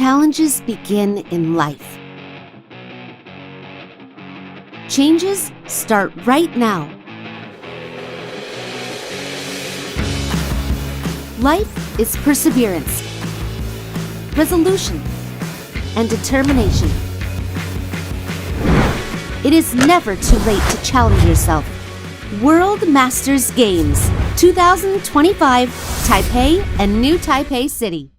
Challenges begin in life. Changes start right now. Life is perseverance, resolution, and determination. It is never too late to challenge yourself. World Masters Games 2025, Taipei and New Taipei City.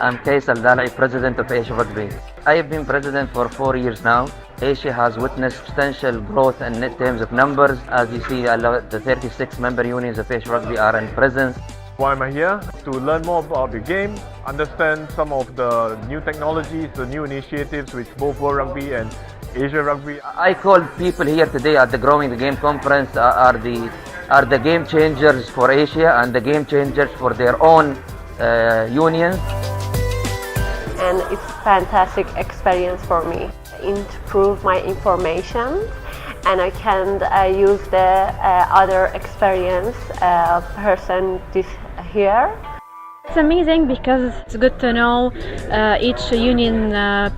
I'm Kays Al-Dalai, President of Asia Rugby. I have been President for 4 years now. Asia has witnessed substantial growth in terms of numbers. As you see, the 36 member unions of Asia Rugby are in presence. Why am I here? To learn more about the game, understand some of the new technologies, the new initiatives which both World Rugby and Asia Rugby. I called people here today at the Growing the Game conference are the game changers for Asia and the game changers for their own unions. And it's a fantastic experience for me. Improve my information, and I can use the other experience person here. It's amazing because it's good to know each union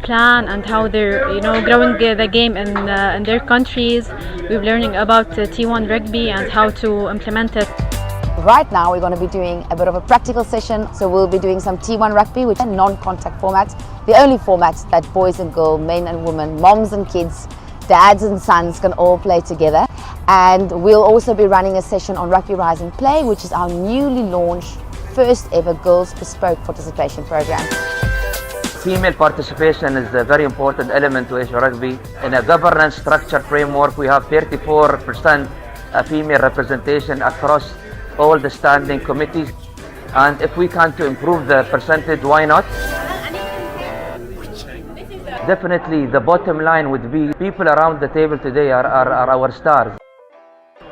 plan and how they're growing the game in their countries. We're learning about T1 rugby and how to implement it. Right now we're going to be doing a bit of a practical session, so we'll be doing some T1 rugby, which are non-contact formats, the only formats that boys and girls, men and women, moms and kids, dads and sons can all play together. And we'll also be running a session on Rugby Rise and Play, which is our newly launched first ever girls bespoke participation program. Female participation is a very important element to Asia Rugby. In a governance structure framework, we have 34% female representation across all the standing committees, and if we can to improve the percentage, why not? Definitely the bottom line would be people around the table today are our stars.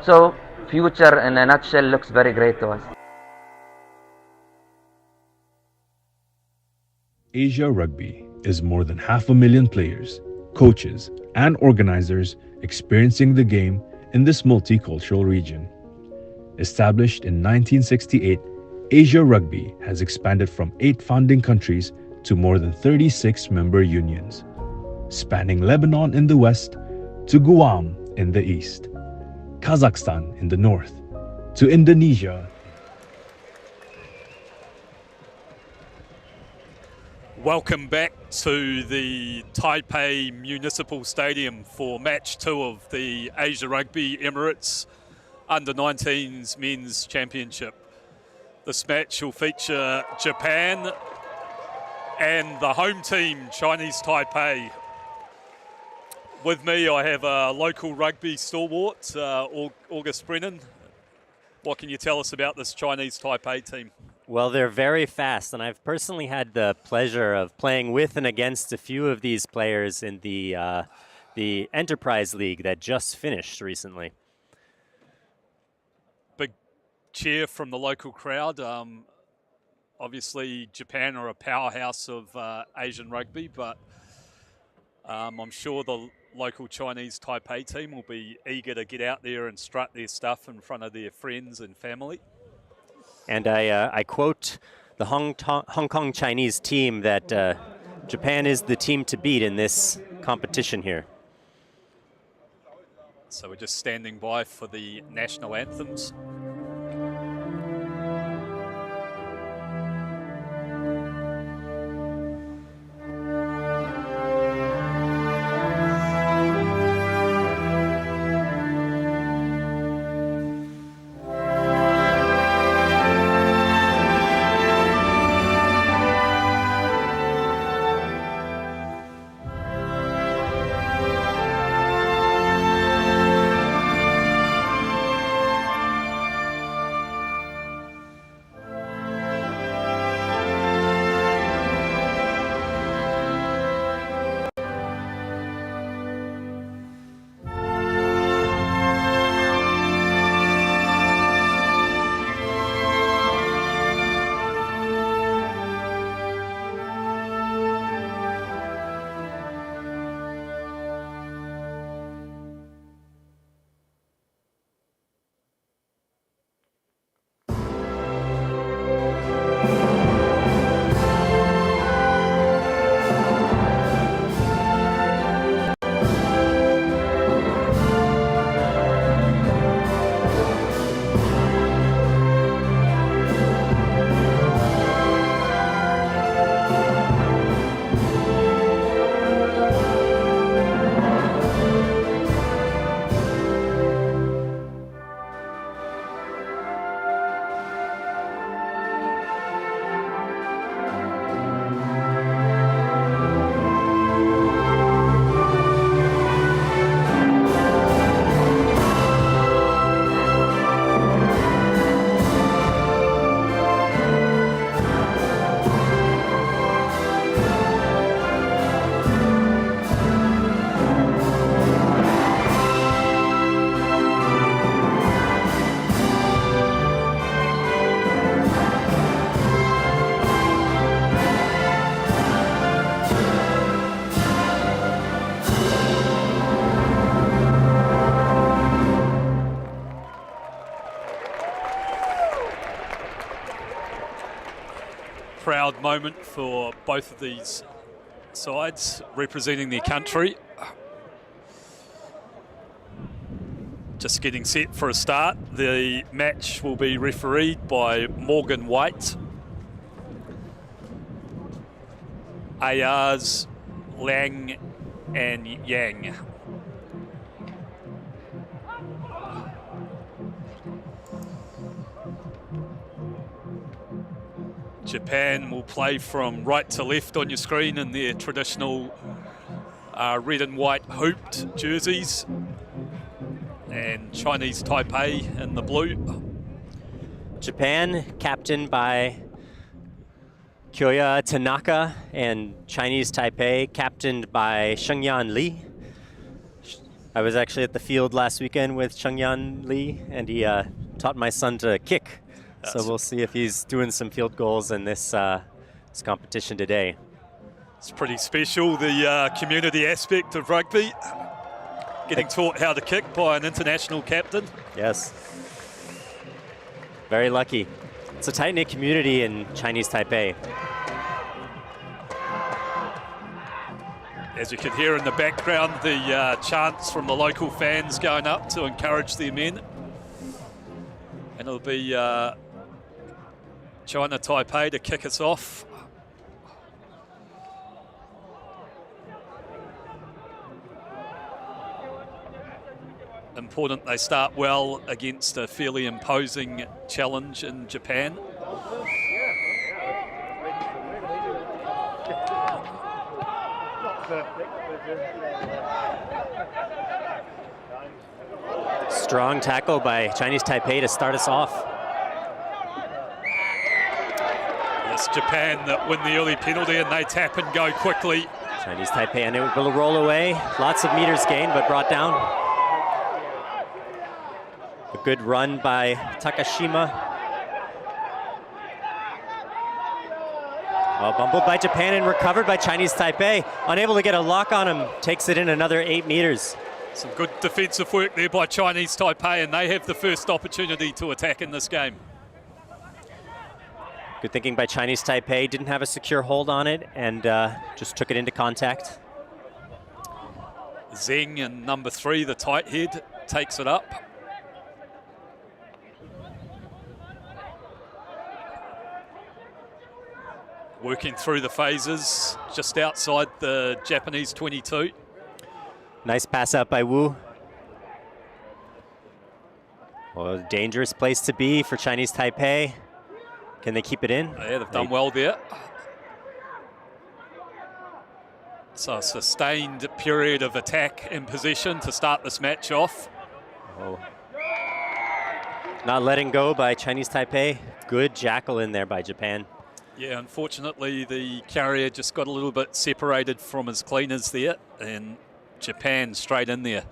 So future in a nutshell looks very great to us. Asia Rugby is more than 500,000 players, coaches, and organizers experiencing the game in this multicultural region. Established in 1968, Asia Rugby has expanded from 8 founding countries to more than 36 member unions, spanning Lebanon in the west to Guam in the east, Kazakhstan in the north to Indonesia. Welcome back to the Taipei Municipal Stadium for match 2 of the Asia Rugby Emirates Under-19s Men's Championship. This match will feature Japan and the home team, Chinese Taipei. With me, I have a local rugby stalwart, August Brennan. What can you tell us about this Chinese Taipei team? Well, they're very fast, and I've personally had the pleasure of playing with and against a few of these players in the Enterprise League that just finished recently. Big cheer from the local crowd. Obviously, Japan are a powerhouse of Asian rugby, but I'm sure the local Chinese Taipei team will be eager to get out there and strut their stuff in front of their friends and family. And I quote the Hong Kong Chinese team that Japan is the team to beat in this competition here. So we're just standing by for the national anthems. moment for both of these sides representing their country. Just getting set for a start. The match will be refereed by Morgan White. Ayaz, Lang and Yang. Japan will play from right to left on your screen in their traditional red and white hooped jerseys, and Chinese Taipei in the blue. Japan captained by Kyoya Tanaka, and Chinese Taipei captained by Shengyan Li. I was actually at the field last weekend with Shengyan Li, and he taught my son to kick. So we'll see if he's doing some field goals in this competition today. It's pretty special, the community aspect of rugby. Getting taught how to kick by an international captain. Yes. Very lucky. It's a tight-knit community in Chinese Taipei. As you can hear in the background, the chants from the local fans going up to encourage their men. And it'll be China Taipei to kick us off. Important they start well against a fairly imposing challenge in Japan. Strong tackle by Chinese Taipei to start us off. It's Japan that win the early penalty and they tap and go quickly. Chinese Taipei unable to roll away. Lots of meters gained, but brought down. A good run by Takashima. Well, bumbled by Japan and recovered by Chinese Taipei. Unable to get a lock on him. Takes it in another 8 meters. Some good defensive work there by Chinese Taipei, and they have the first opportunity to attack in this game. Good thinking by Chinese Taipei. Didn't have a secure hold on it and just took it into contact. Zheng and number 3, the tight head, takes it up. Working through the phases, just outside the Japanese 22. Nice pass out by Wu. Well, a dangerous place to be for Chinese Taipei. Can they keep it in? Yeah, they've done well there. So a sustained period of attack in possession to start this match off. Oh. Not letting go by Chinese Taipei. Good jackal in there by Japan. Yeah, unfortunately, the carrier just got a little bit separated from his cleaners there, and Japan straight in there.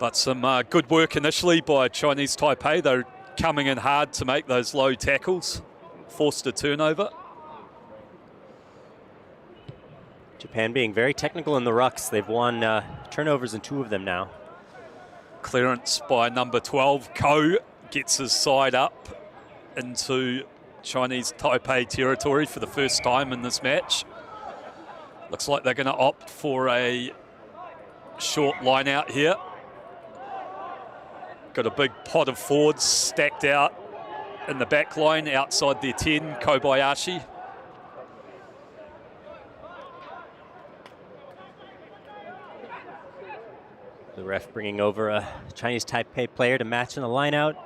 But some good work initially by Chinese Taipei. They're coming in hard to make those low tackles, forced a turnover. Japan being very technical in the rucks. They've won turnovers in 2 of them now. Clearance by number 12, Ko, gets his side up into Chinese Taipei territory for the first time in this match. Looks like they're going to opt for a short line out here. Got a big pot of forwards stacked out in the back line outside their 10, Kobayashi. The ref bringing over a Chinese Taipei player to match in the line out.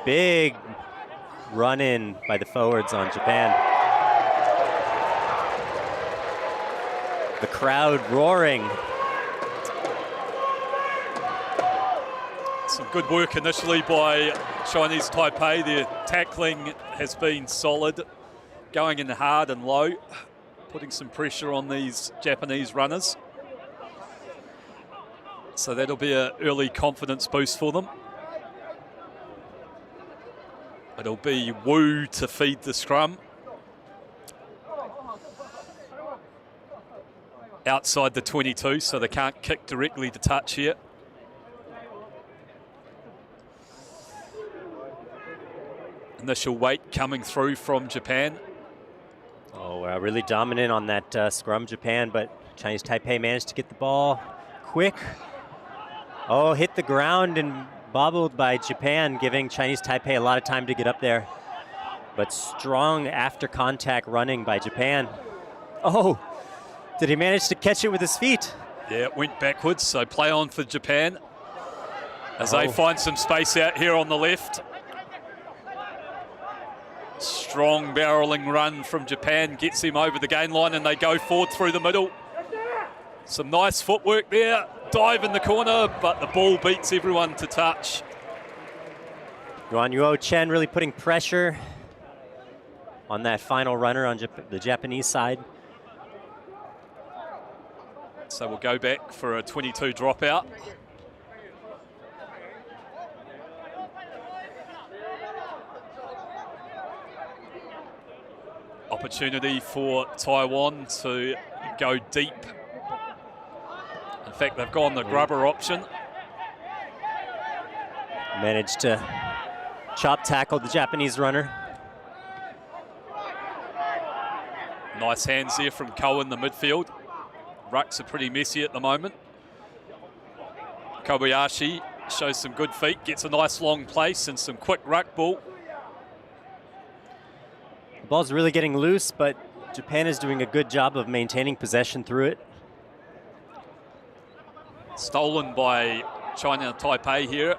Big run in by the forwards on Japan. The crowd roaring. Some good work initially by Chinese Taipei. Their tackling has been solid, going in hard and low, putting some pressure on these Japanese runners. So that'll be an early confidence boost for them. It'll be Wu to feed the scrum. Outside the 22, so they can't kick directly to touch here. initial weight coming through from Japan. Oh, really dominant on that scrum, Japan, but Chinese Taipei managed to get the ball quick. Oh, hit the ground and bobbled by Japan, giving Chinese Taipei a lot of time to get up there. But strong after contact running by Japan. Oh, did he manage to catch it with his feet? Yeah, it went backwards, so play on for Japan as they find some space out here on the left. Strong barreling run from Japan gets him over the gain line, and they go forward through the middle. Some nice footwork there. Dive in the corner, but the ball beats everyone to touch. Yuan Yuo Chen really putting pressure on that final runner on the Japanese side. So we'll go back for a 22 dropout. Opportunity for Taiwan to go deep. In fact, they've gone the grubber option. Managed to chop tackle the Japanese runner. Nice hands there from Ko in the midfield. Rucks are pretty messy at the moment. Kobayashi shows some good feet, gets a nice long place and some quick ruck ball. The ball's really getting loose, but Japan is doing a good job of maintaining possession through it. Stolen by China Taipei here.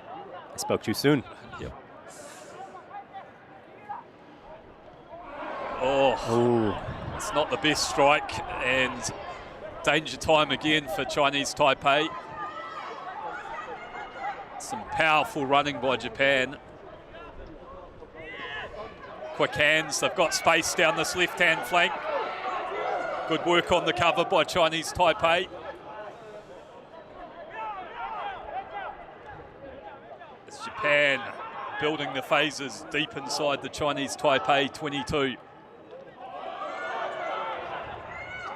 I spoke too soon. Yep. Oh, it's not the best strike, and danger time again for Chinese Taipei. Some powerful running by Japan. Quick hands, they've got space down this left-hand flank. Good work on the cover by Chinese Taipei. It's Japan building the phases deep inside the Chinese Taipei 22.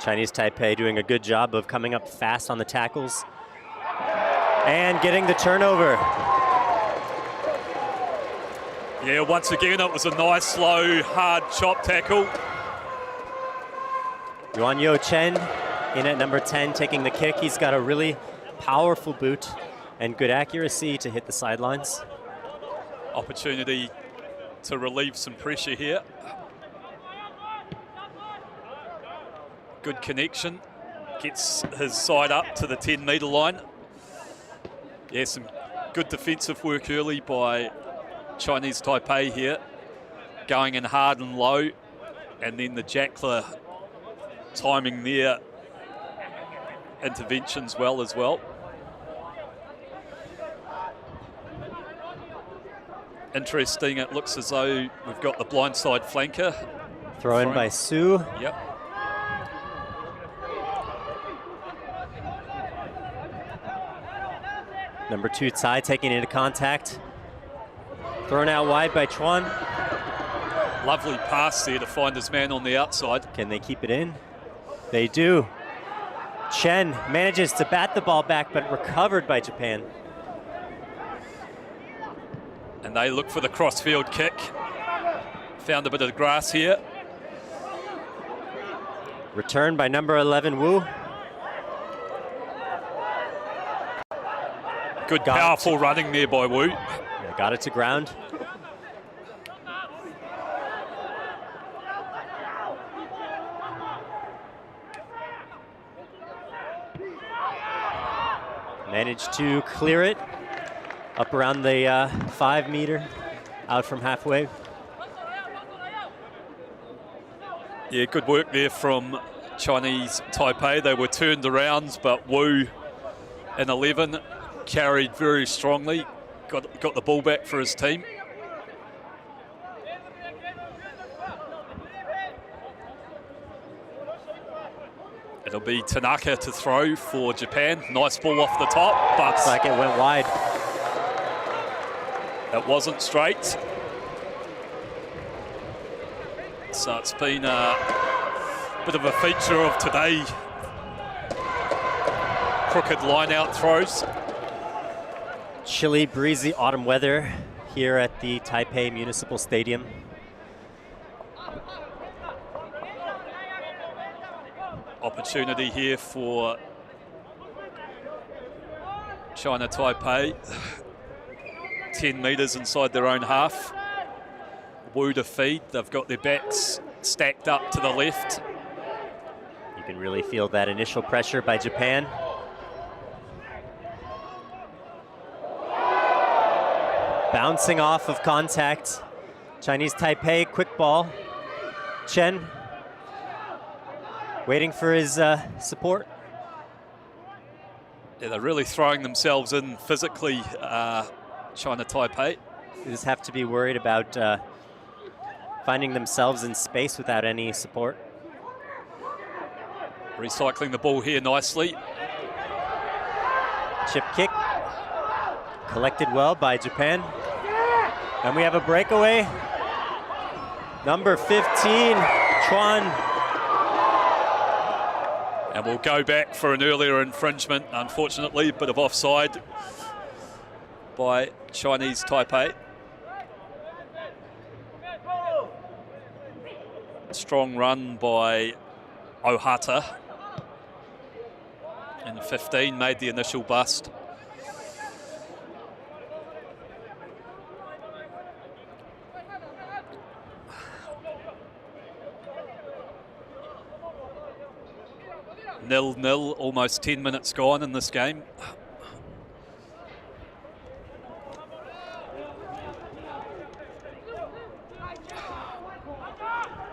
Chinese Taipei doing a good job of coming up fast on the tackles and getting the turnover. Yeah, once again, it was a nice, slow, hard chop tackle. Yuan Yuo Chen in at number 10 taking the kick. He's got a really powerful boot and good accuracy to hit the sidelines. Opportunity to relieve some pressure here. Good connection. Gets his side up to the 10-metre line. Yeah, some good defensive work early by Chinese Taipei here. Going in hard and low. And then the Jackler timing their interventions well as well. Interesting, it looks as though we've got the blindside flanker. Throw in by Su. Yep. Number 2, Tsai taking into contact. Thrown out wide by Chuan. Lovely pass there to find his man on the outside. Can they keep it in? They do. Chen manages to bat the ball back, but recovered by Japan. And they look for the crossfield kick. Found a bit of grass here. Returned by number 11, Wu. Good, powerful running there by Wu. Yeah, got it to ground. Managed to clear it up around the 5 meter, out from halfway. Yeah, good work there from Chinese Taipei. They were turned around, but Wu in 11 carried very strongly, got the ball back for his team. It'll be Tanaka to throw for Japan. Nice ball off the top, but looks like it went wide. It wasn't straight. So it's been a bit of a feature of today. Crooked line-out throws. Chilly, breezy autumn weather here at the Taipei Municipal Stadium. Opportunity here for China Taipei. 10 metres inside their own half. Wu to feed. They've got their backs stacked up to the left. You can really feel that initial pressure by Japan. Bouncing off of contact. Chinese Taipei, quick ball. Chen waiting for his support. Yeah, they're really throwing themselves in physically, China Taipei. They just have to be worried about finding themselves in space without any support. Recycling the ball here nicely. Chip kick. Collected well by Japan. And we have a breakaway. Number 15, Chuan. And we'll go back for an earlier infringement, unfortunately, bit of offside by Chinese Taipei. Strong run by Ohata. And 15 made the initial bust. Nil-nil, almost 10 minutes gone in this game.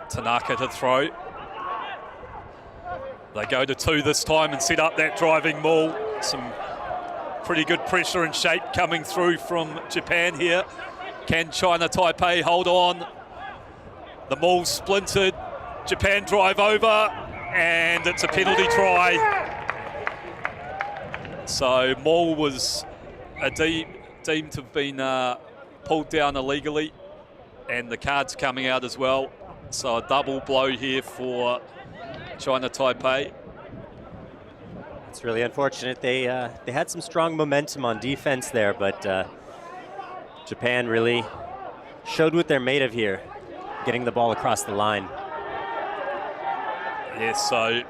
Tanaka to throw. They go to 2 this time and set up that driving maul. Some pretty good pressure and shape coming through from Japan here. Can China Taipei hold on? The maul splintered. Japan drive over. And it's a penalty try. So maul was deemed to have been pulled down illegally, and the card's coming out as well. So a double blow here for China Taipei. It's really unfortunate. They had some strong momentum on defense there, but Japan really showed what they're made of here, getting the ball across the line. Yes, so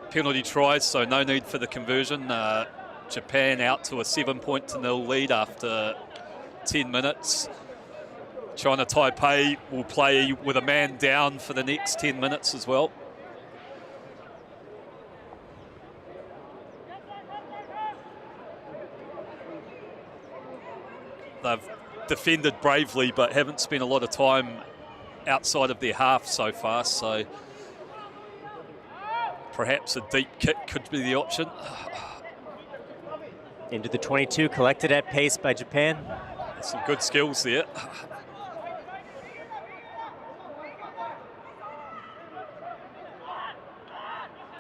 penalty tries, so no need for the conversion. Japan out to a 7-0 lead after 10 minutes. China Taipei will play with a man down for the next 10 minutes as well. They've defended bravely, but haven't spent a lot of time outside of their half so far, so perhaps a deep kick could be the option. Into the 22, collected at pace by Japan. Some good skills there.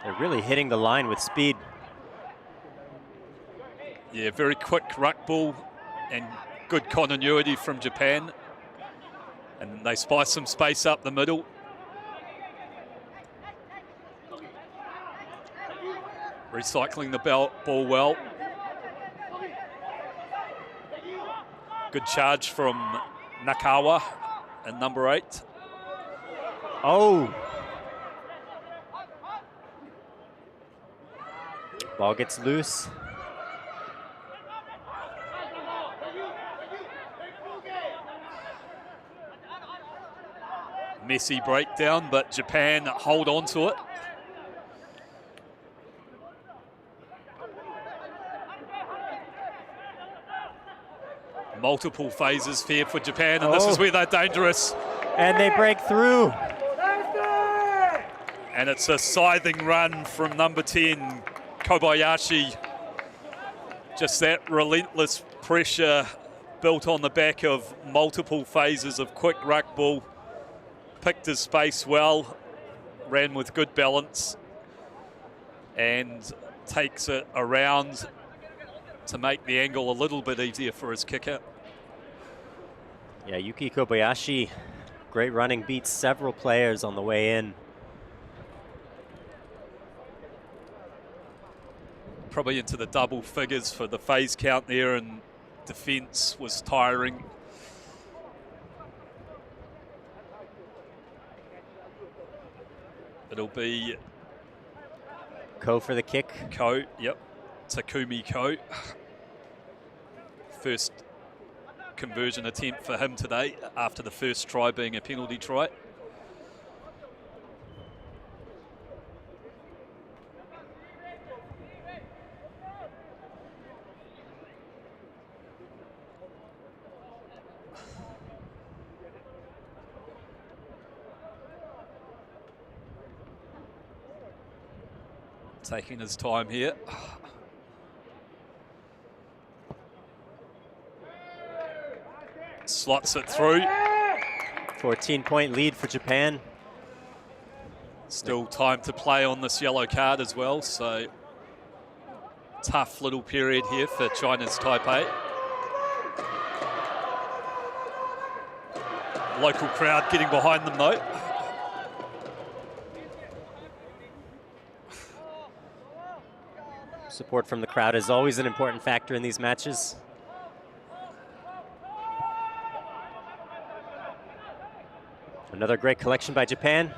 They're really hitting the line with speed. Yeah, very quick ruck ball and good continuity from Japan. And they spice some space up the middle. Recycling the ball well. Good charge from Nakawa and number 8. Oh! Ball gets loose. Messy breakdown, but Japan hold on to it. Multiple phases here for Japan, and this is where they're dangerous. And they break through. And it's a scything run from number 10, Kobayashi. Just that relentless pressure built on the back of multiple phases of quick ruck ball. Picked his space well, ran with good balance, and takes it around to make the angle a little bit easier for his kicker. Yeah, Yuki Kobayashi, great running, beats several players on the way in. Probably into the double figures for the phase count there, and defense was tiring. It'll be Ko for the kick. Ko, yep. Takumi Ko. First conversion attempt for him today after the first try being a penalty try. Taking his time here. Slots it through. 14-point lead for Japan. Still time to play on this yellow card as well, so tough little period here for China's Taipei. Local crowd getting behind them though. Support from the crowd is always an important factor in these matches. Another great collection by Japan.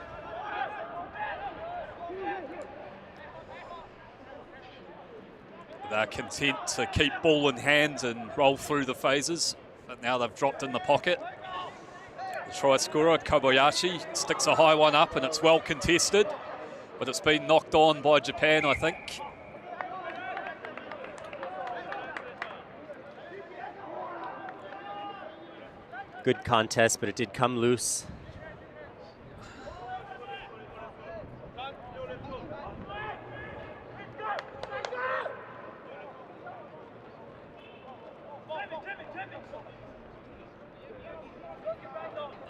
They're content to keep ball in hand and roll through the phases, but now they've dropped in the pocket. The try scorer, Kobayashi, sticks a high one up and it's well contested, but it's been knocked on by Japan, I think. Good contest, but it did come loose.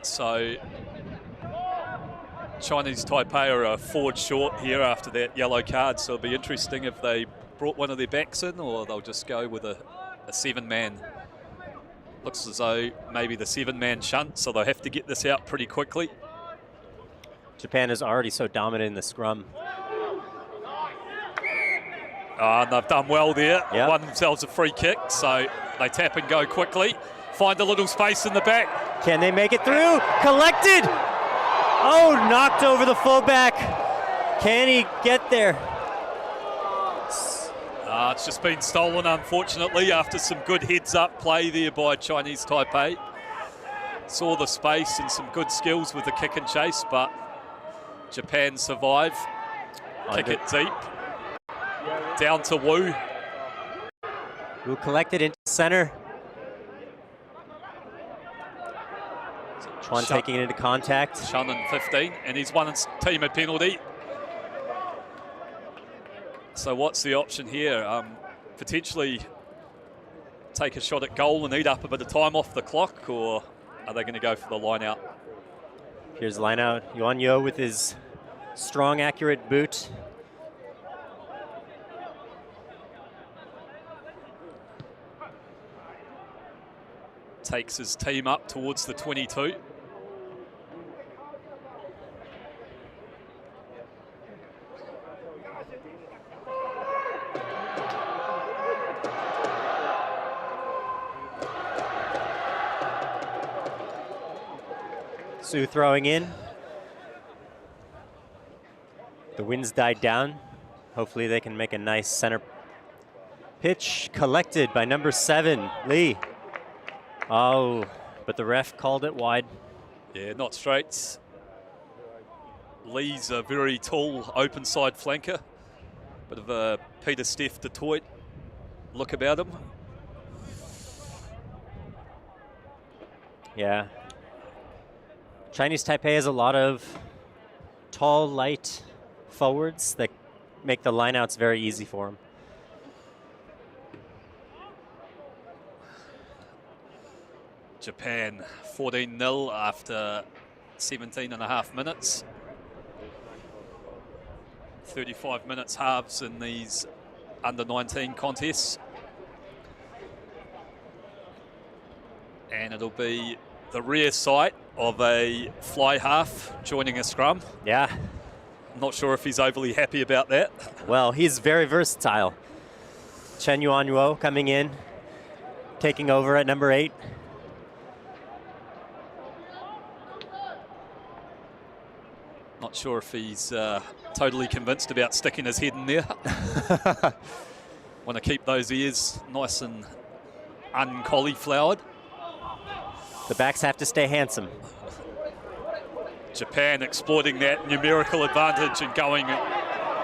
So Chinese Taipei are a forward short here after that yellow card, so it'll be interesting if they brought one of their backs in or they'll just go with a seven-man. Looks as though maybe the seven-man shunt, so they'll have to get this out pretty quickly. Japan is already so dominant in the scrum. And they've done well there. Yep. Won themselves a free kick, so they tap and go quickly. Find a little space in the back. Can they make it through? Collected! Oh, knocked over the fullback. Can he get there? It's just been stolen, unfortunately, after some good heads-up play there by Chinese Taipei. Saw the space and some good skills with the kick and chase, but Japan survive. Kick it deep. Down to Wu. Wu collected into center. Chuan taking it into contact. Shun in 15, and he's won his team a penalty. So what's the option here? Potentially take a shot at goal and eat up a bit of time off the clock, or are they going to go for the line out? Here's line out. Yuan Yo with his strong, accurate boot. Takes his team up towards the 22. Su throwing in. The wind's died down. Hopefully they can make a nice center pitch. Collected by number 7, Lee. Oh, but the ref called it wide. Yeah, not straight. Lee's a very tall open side flanker. Bit of a Peter Steph Detroit look about him. Yeah. Chinese Taipei has a lot of tall, light forwards that make the lineouts very easy for them. Japan 14-0 after 17.5 minutes. 35 minutes halves in these under-19 contests. And it'll be the rear sight of a fly half joining a scrum. Yeah. I'm not sure if he's overly happy about that. Well, he's very versatile. Chen Yuanhuo coming in, taking over at number 8. Not sure if he's totally convinced about sticking his head in there. Want to keep those ears nice and uncauliflowered. The backs have to stay handsome. Japan exploiting that numerical advantage and going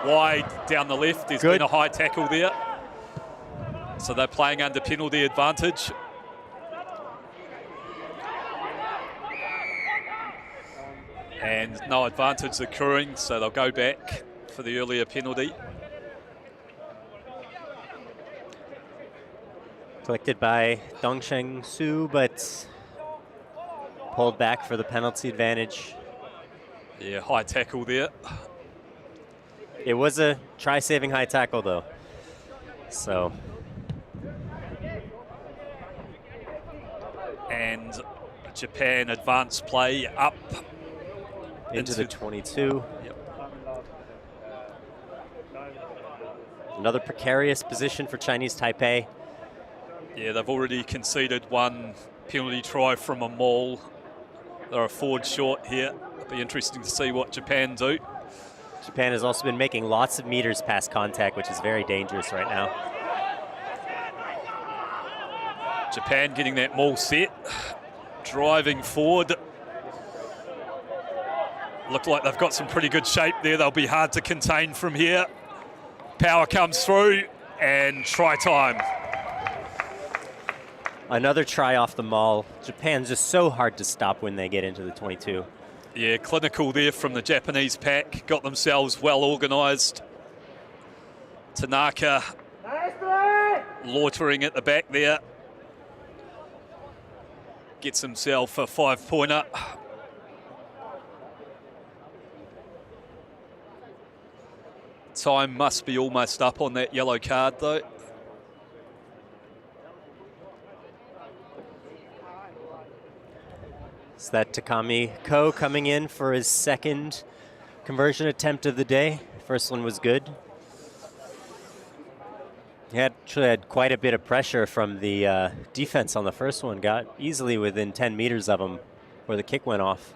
wide down the left. There's Good. been a high tackle there. So they're playing under penalty advantage. And no advantage occurring, so they'll go back for the earlier penalty. Collected by Dongsheng Su, but pulled back for the penalty advantage. Yeah, high tackle there. It was a try-saving high tackle, though. So. And Japan advance play up into the 22. Yep. Another precarious position for Chinese Taipei. Yeah, they've already conceded one penalty try from a maul. They're a forward short here. It'll be interesting to see what Japan do. Japan has also been making lots of meters past contact, which is very dangerous right now. Japan getting that maul set, driving forward. Look like they've got some pretty good shape there. They'll be hard to contain from here. Power comes through and try time. Another try off the maul. Japan's just so hard to stop when they get into the 22. Yeah, clinical there from the Japanese pack. Got themselves well organised. Tanaka loitering at the back there. Gets himself a 5-pointer. Time must be almost up on that yellow card, though. Is that Takami Ko coming in for his second conversion attempt of the day? First one was good. He actually had quite a bit of pressure from the defense on the first one. Got easily within 10 meters of him where the kick went off.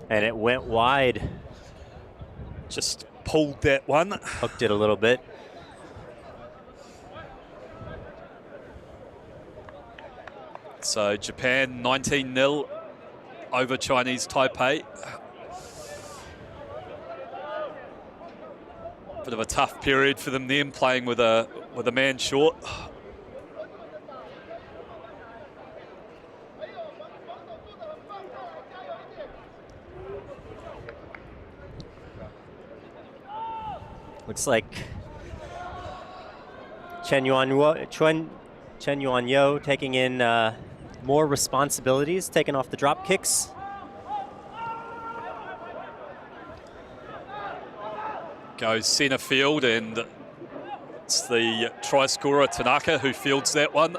And it went wide. Just pulled that one. Hooked it a little bit. So Japan 19-0 over Chinese Taipei. Bit of a tough period for them then, playing with a man short. Looks like Chen Yuan Yo taking in more responsibilities, taking off the drop kicks. Goes centre field, and it's the try scorer Tanaka who fields that one.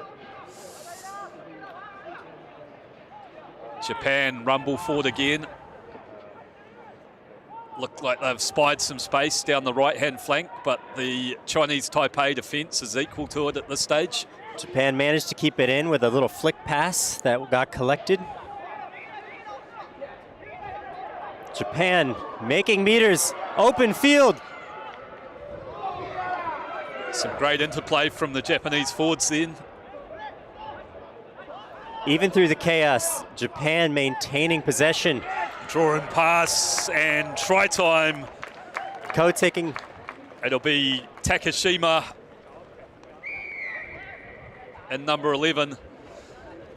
Japan rumble forward again. Look like they've spied some space down the right-hand flank, but the Chinese Taipei defence is equal to it at this stage. Japan managed to keep it in with a little flick pass that got collected. Japan making meters, open field. Some great interplay from the Japanese forwards then. Even through the chaos, Japan maintaining possession. Draw and pass and try time. Ko taking. It'll be Takashima and number 11.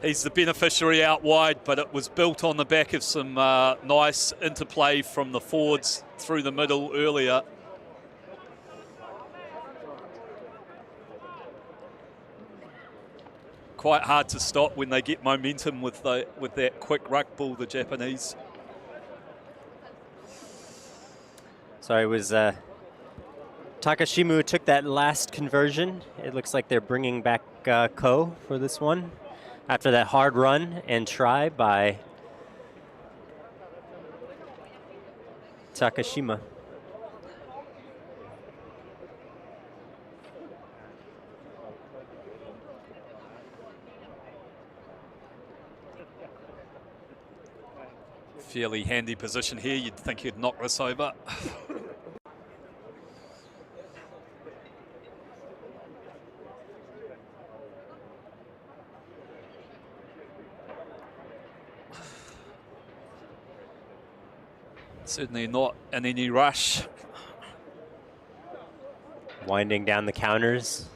He's the beneficiary out wide, but it was built on the back of some nice interplay from the forwards through the middle earlier. Quite hard to stop when they get momentum with that quick ruck ball, the Japanese. Sorry, it was Takashima who took that last conversion. It looks like they're bringing back Ko for this one after that hard run and try by Takashima. Fairly handy position here. You'd think he'd knock this over. Certainly not in any rush. Winding down the counters.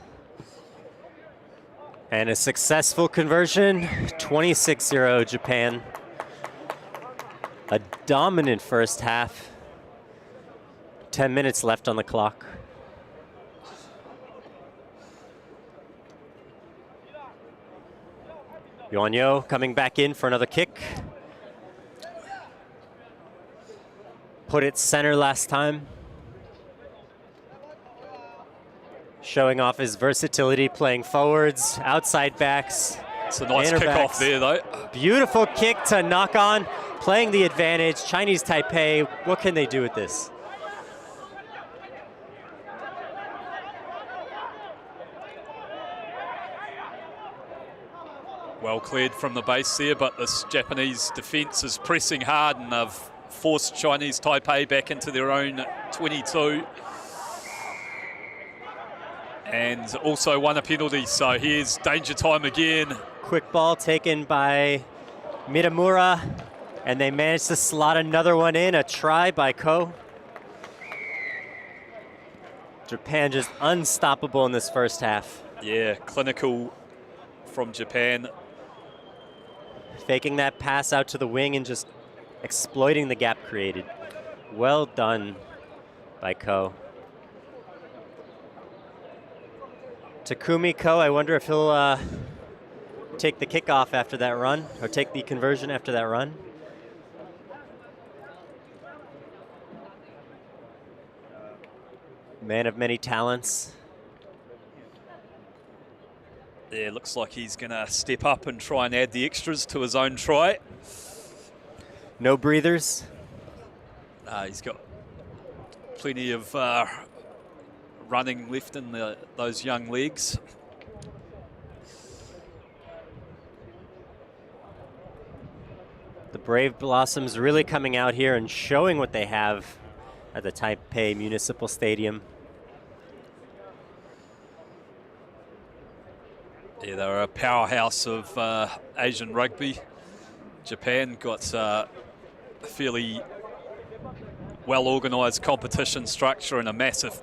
And a successful conversion, 26-0 Japan. A dominant first half. 10 minutes left on the clock. Yuan coming back in for another kick. Put it center last time. Showing off his versatility, playing forwards, outside backs. It's a nice kickoff there, though. Beautiful kick to knock on, playing the advantage. Chinese Taipei, what can they do with this? Well cleared from the base there, but this Japanese defence is pressing hard and they've forced Chinese Taipei back into their own 22. And also won a penalty, so here's danger time again. Quick ball taken by Mitamura, and they managed to slot another one in, a try by Ko. Japan just unstoppable in this first half. Yeah, clinical from Japan. Faking that pass out to the wing and just exploiting the gap created. Well done by Ko. Takumi Ko, I wonder if he'll take the kickoff after that run, or take the conversion after that run. Man of many talents. Yeah, looks like he's going to step up and try and add the extras to his own try. No breathers. He's got plenty of running left in those young legs. The Brave Blossoms really coming out here and showing what they have at the Taipei Municipal Stadium. Yeah, they're a powerhouse of Asian rugby. Japan got a fairly well-organised competition structure and a massive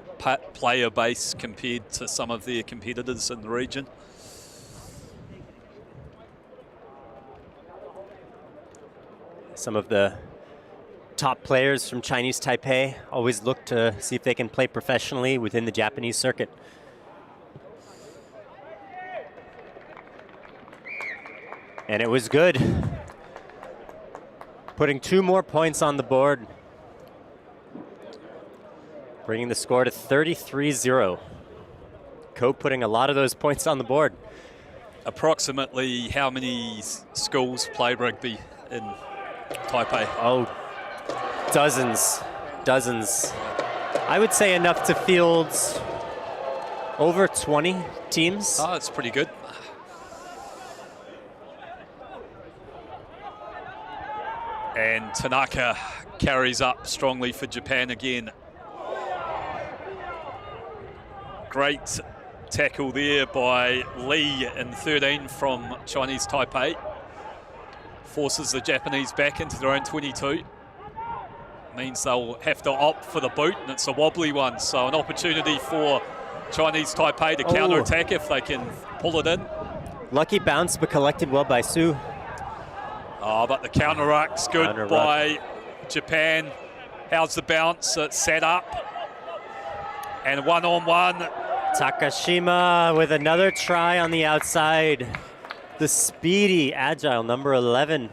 player base compared to some of their competitors in the region. Some of the top players from Chinese Taipei always look to see if they can play professionally within the Japanese circuit. And it was good. Putting 2 more points on the board. Bringing the score to 33-0. Ko putting a lot of those points on the board. Approximately how many schools play rugby in Taipei? Oh, dozens. I would say enough to field over 20 teams. Oh, that's pretty good. And Tanaka carries up strongly for Japan again. Great tackle there by Lee in 13 from Chinese Taipei. Forces the Japanese back into their own 22. Means they'll have to opt for the boot, and it's a wobbly one. So an opportunity for Chinese Taipei to counter-attack if they can pull it in. Lucky bounce, but collected well by Su. Oh, but the counter-ruck's good by Japan. How's the bounce? It's set up. And one-on-one. Takashima with another try on the outside. The speedy, agile number 11.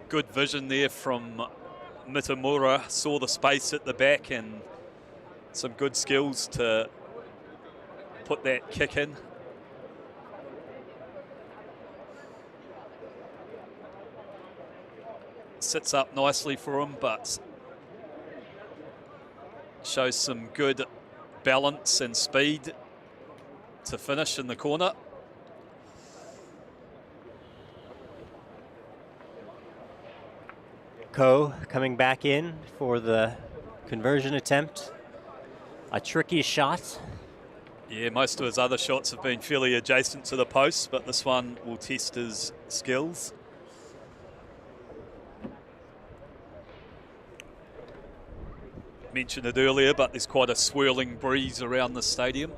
Good vision there from Mitamura. Saw the space at the back and some good skills to put that kick in. Sits up nicely for him, but shows some good balance and speed to finish in the corner. Ko coming back in for the conversion attempt. A tricky shot. Yeah, most of his other shots have been fairly adjacent to the post, but this one will test his skills. Mentioned it earlier, but there's quite a swirling breeze around the stadium.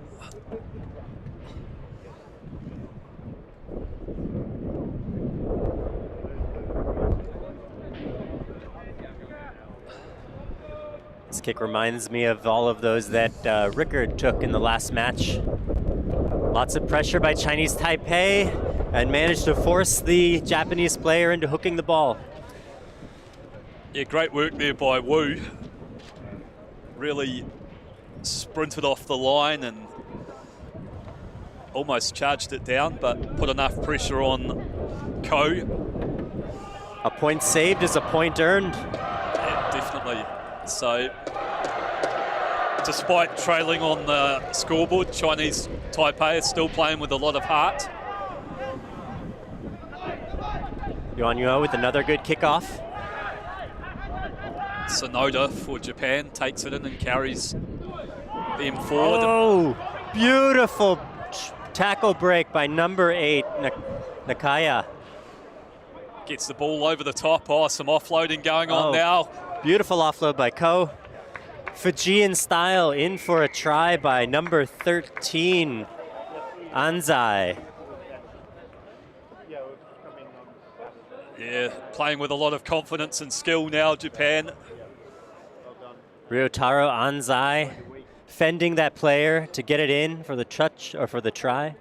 This kick reminds me of all of those that Rickard took in the last match. Lots of pressure by Chinese Taipei and managed to force the Japanese player into hooking the ball. Yeah, great work there by Wu. Really sprinted off the line and almost charged it down, but put enough pressure on Ko. A point saved is a point earned. Yeah, definitely. So, despite trailing on the scoreboard, Chinese Taipei is still playing with a lot of heart. Yuan Yuo with another good kickoff. Sonoda for Japan takes it in and carries them forward. Oh, beautiful tackle break by number 8, Nakaya. Gets the ball over the top. Oh, some offloading going on now. Beautiful offload by Ko. Fijian style in for a try by number 13, Anzai. Yeah, playing with a lot of confidence and skill now, Japan. Ryotaro Anzai fending that player to get it in for the touch or for the try.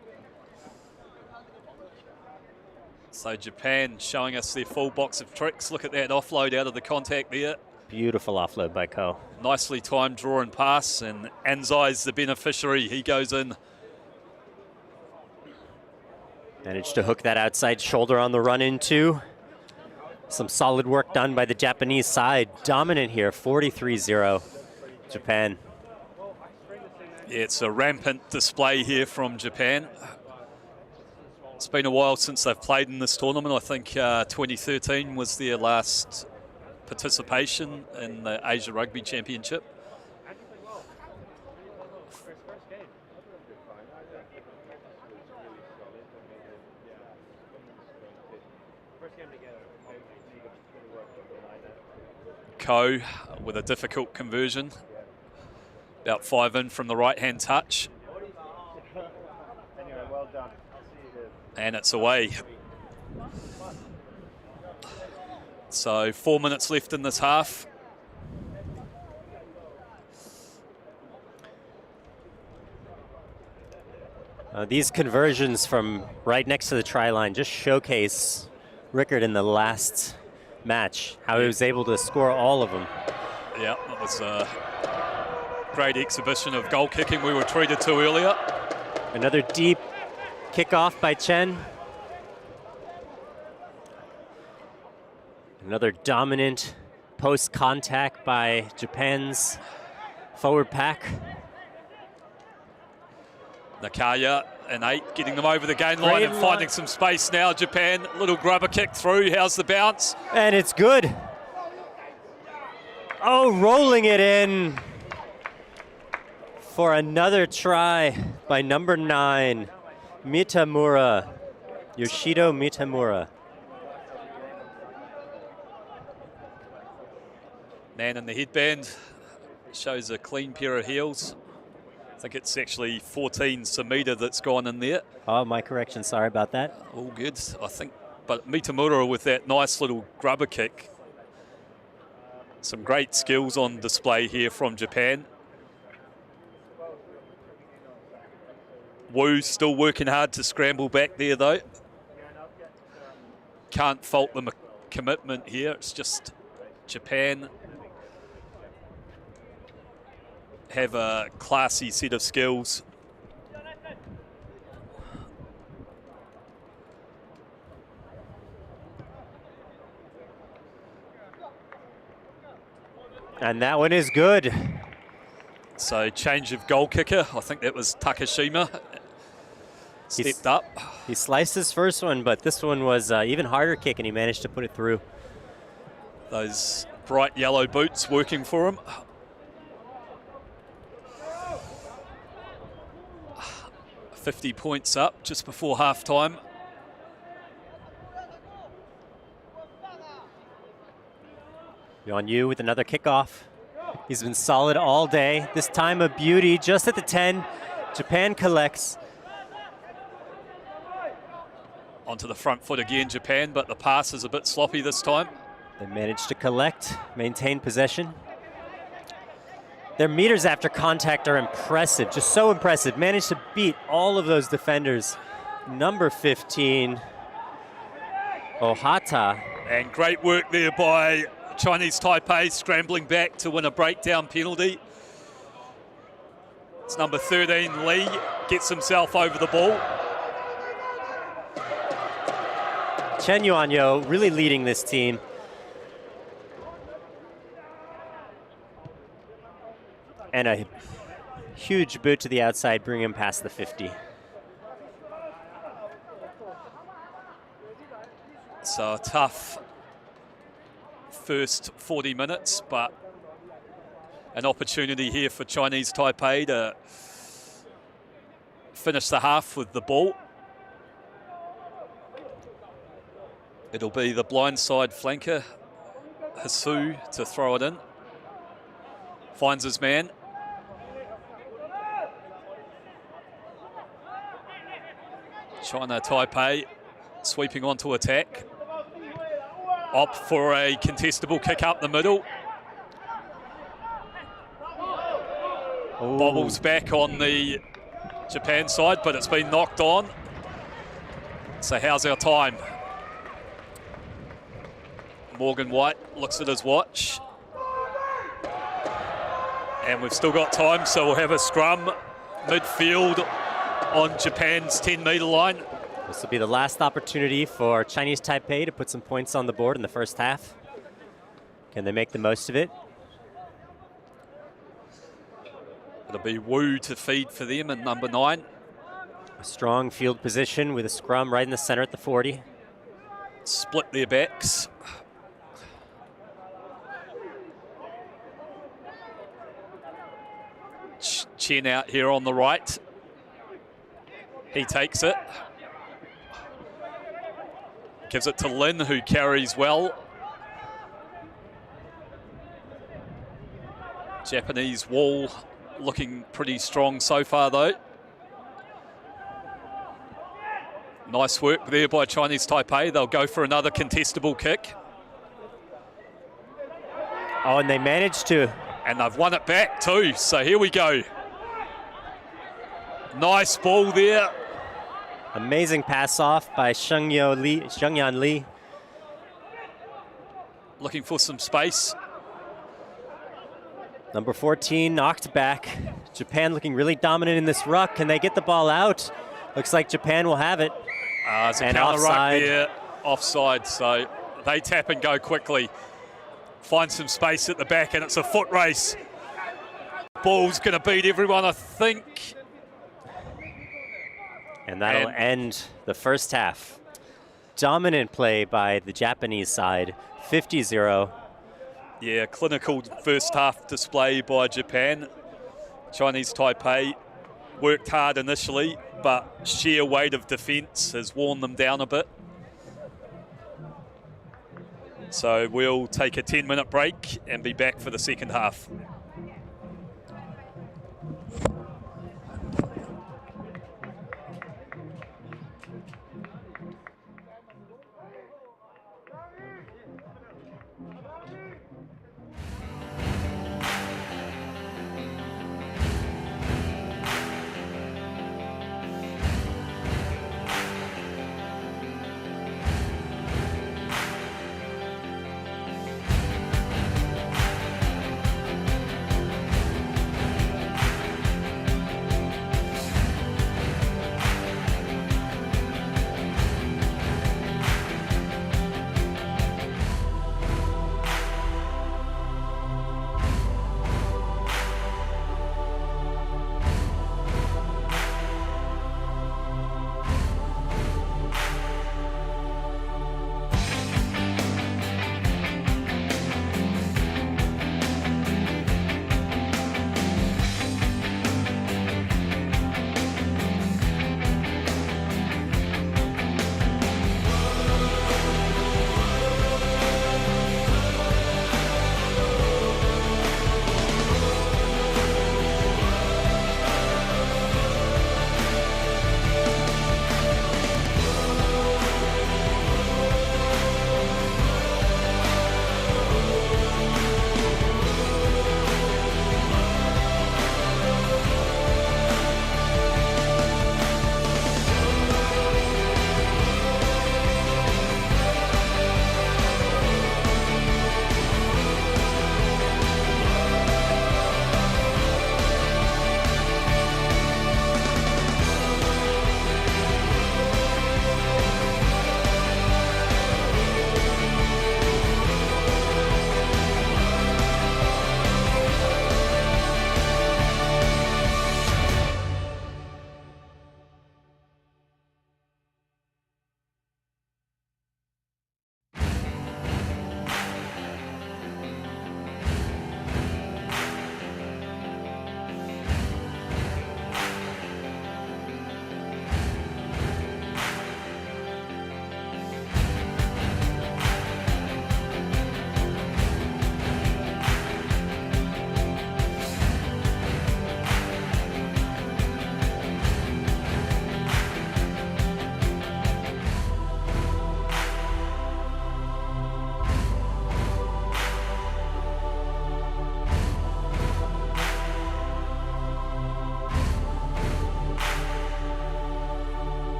So Japan showing us their full box of tricks. Look at that offload out of the contact there. Beautiful offload by Ko. Nicely timed draw and pass, and Anzai's the beneficiary. He goes in. Managed to hook that outside shoulder on the run in too. Some solid work done by the Japanese side. Dominant here, 43-0, Japan. Yeah, it's a rampant display here from Japan. It's been a while since they've played in this tournament. I think 2013 was their last participation in the Asia Rugby Championship. Ko with a difficult conversion. About 5 in from the right-hand touch. And it's away. So 4 minutes left in this half. These conversions from right next to the try line just showcase Rickard in the last match, how he was able to score all of them. Yeah, that was a great exhibition of goal kicking we were treated to earlier. Another deep kickoff by Chen. Another dominant post contact by Japan's forward pack. Nakaya and 8 getting them over the gain line and finding some space now. Japan, little grubber kick through. How's the bounce? And it's good. Oh, rolling it in for another try by number 9, Mitamura, Yoshido Mitamura. Man in the headband shows a clean pair of heels. I think it's actually 14 Samita that's gone in there. Oh, my correction. Sorry about that. All good, I think. But Mitamura with that nice little grubber kick. Some great skills on display here from Japan. Wu still working hard to scramble back there, though. Can't fault them a commitment here. It's just Japan have a classy set of skills. And that one is good. So change of goal kicker. I think that was Takashima. Stepped up. He sliced his first one, but this one was even harder kick, and he managed to put it through. Those bright yellow boots working for him. $50 points up just before half-time. Yuan Yu with another kickoff. He's been solid all day. This time a beauty just at the 10. Japan collects. Onto the front foot again, Japan, but the pass is a bit sloppy this time. They managed to collect, maintain possession. Their meters after contact are impressive, just so impressive. Managed to beat all of those defenders. Number 15, Ohata. And great work there by Chinese Taipei, scrambling back to win a breakdown penalty. It's number 13, Lee, gets himself over the ball. Chen Yuanyo really leading this team. And a huge boot to the outside, bring him past the 50. So a tough first 40 minutes, but an opportunity here for Chinese Taipei to finish the half with the ball. It'll be the blindside flanker, Hasu, to throw it in. Finds his man. China Taipei sweeping onto attack. Opt for a contestable kick up the middle. Ooh. Bobbles back on the Japan side, but it's been knocked on. So how's our time? Morgan White looks at his watch. And we've still got time, so we'll have a scrum midfield on Japan's 10-metre line. This will be the last opportunity for Chinese Taipei to put some points on the board in the first half. Can they make the most of it? It'll be Wu to feed for them in number 9. A strong field position with a scrum right in the center at the 40. Split their backs. Chen out here on the right. He takes it. Gives it to Lin, who carries well. Japanese wall looking pretty strong so far, though. Nice work there by Chinese Taipei. They'll go for another contestable kick. Oh, and they managed to. And they've won it back too, so here we go. Nice ball there. Amazing pass off by Shengyan Li. Looking for some space. Number 14 knocked back. Japan looking really dominant in this ruck. Can they get the ball out? Looks like Japan will have it. There's a counter ruck there, offside, so they tap and go quickly. Find some space at the back, and it's a foot race. Ball's going to beat everyone, I think. And that'll end the first half. Dominant play by the Japanese side, 50-0. Yeah, clinical first half display by Japan. Chinese Taipei worked hard initially, but sheer weight of defence has worn them down a bit. So we'll take a 10-minute break and be back for the second half.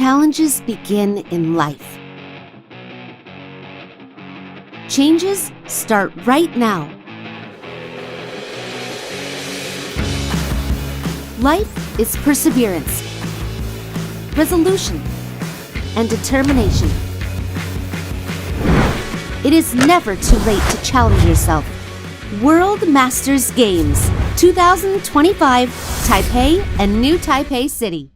Challenges begin in life. Changes start right now. Life is perseverance, resolution, and determination. It is never too late to challenge yourself. World Masters Games 2025, Taipei and New Taipei City.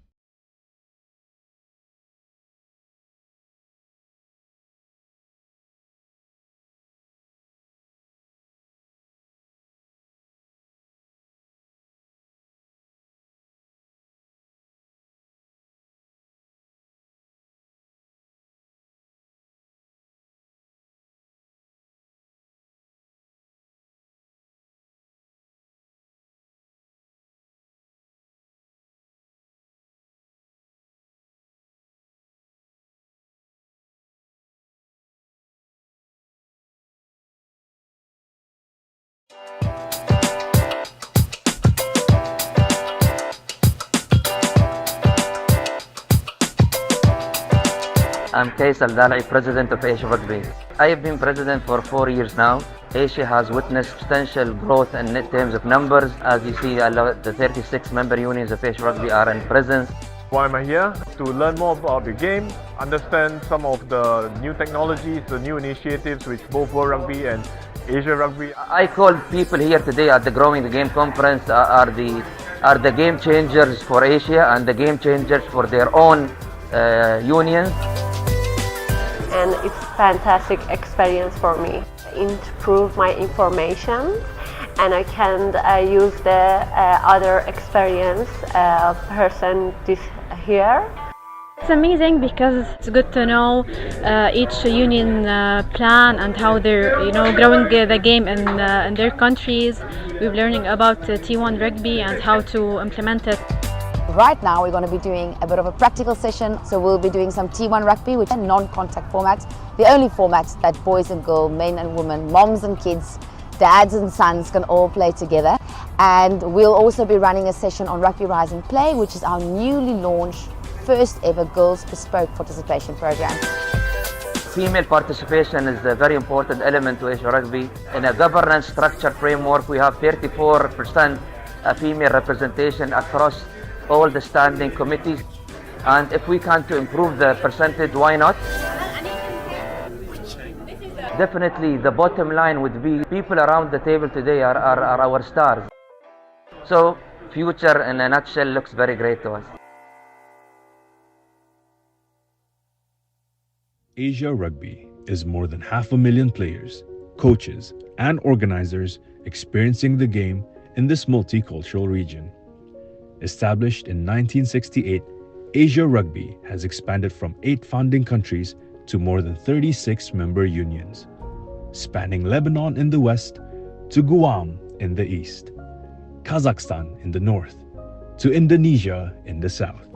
I'm Kays Al-Dalai, President of Asia Rugby. I have been President for 4 years now. Asia has witnessed substantial growth in terms of numbers. As you see, the 36 member unions of Asia Rugby are in presence. Why am I here? To learn more about the game, understand some of the new technologies, the new initiatives which both World Rugby and Asia Rugby. I called people here today at the Growing the Game conference are the game changers for Asia and the game changers for their own unions. And it's a fantastic experience for me. Improve my information, and I can use the other experience person here. It's amazing because it's good to know each union plan and how they're growing the game in their countries. We're learning about T1 rugby and how to implement it. Right now we're going to be doing a bit of a practical session, so we'll be doing some T1 rugby, which are non-contact formats, the only formats that boys and girls, men and women, moms and kids, dads and sons can all play together. And we'll also be running a session on Rugby Rise and Play, which is our newly launched first ever girls bespoke participation program. Female participation is a very important element to Asia Rugby. In a governance structure framework, we have 34% female representation across all the standing committees, and if we can to improve the percentage, why not? Definitely the bottom line would be people around the table today are our stars. So future in a nutshell looks very great to us. Asia Rugby is more than 500,000 players, coaches, and organizers experiencing the game in this multicultural region. Established in 1968, Asia Rugby has expanded from 8 founding countries to more than 36 member unions, spanning Lebanon in the west to Guam in the east, Kazakhstan in the north to Indonesia in the south.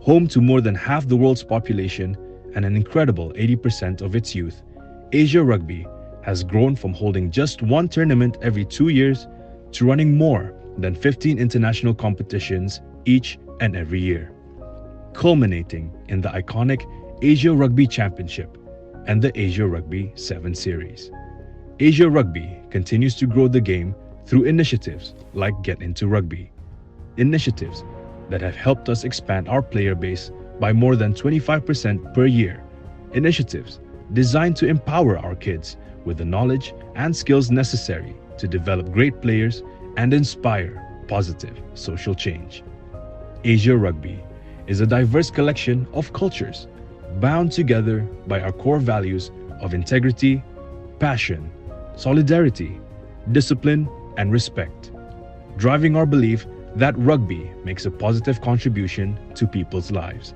Home to more than half the world's population and an incredible 80% of its youth, Asia Rugby has grown from holding just one tournament every 2 years to running more than 15 international competitions each and every year, culminating in the iconic Asia Rugby Championship and the Asia Rugby 7 Series. Asia Rugby continues to grow the game through initiatives like Get Into Rugby, initiatives that have helped us expand our player base by more than 25% per year, initiatives designed to empower our kids with the knowledge and skills necessary to develop great players and inspire positive social change. Asia Rugby is a diverse collection of cultures bound together by our core values of integrity, passion, solidarity, discipline, and respect, driving our belief that rugby makes a positive contribution to people's lives.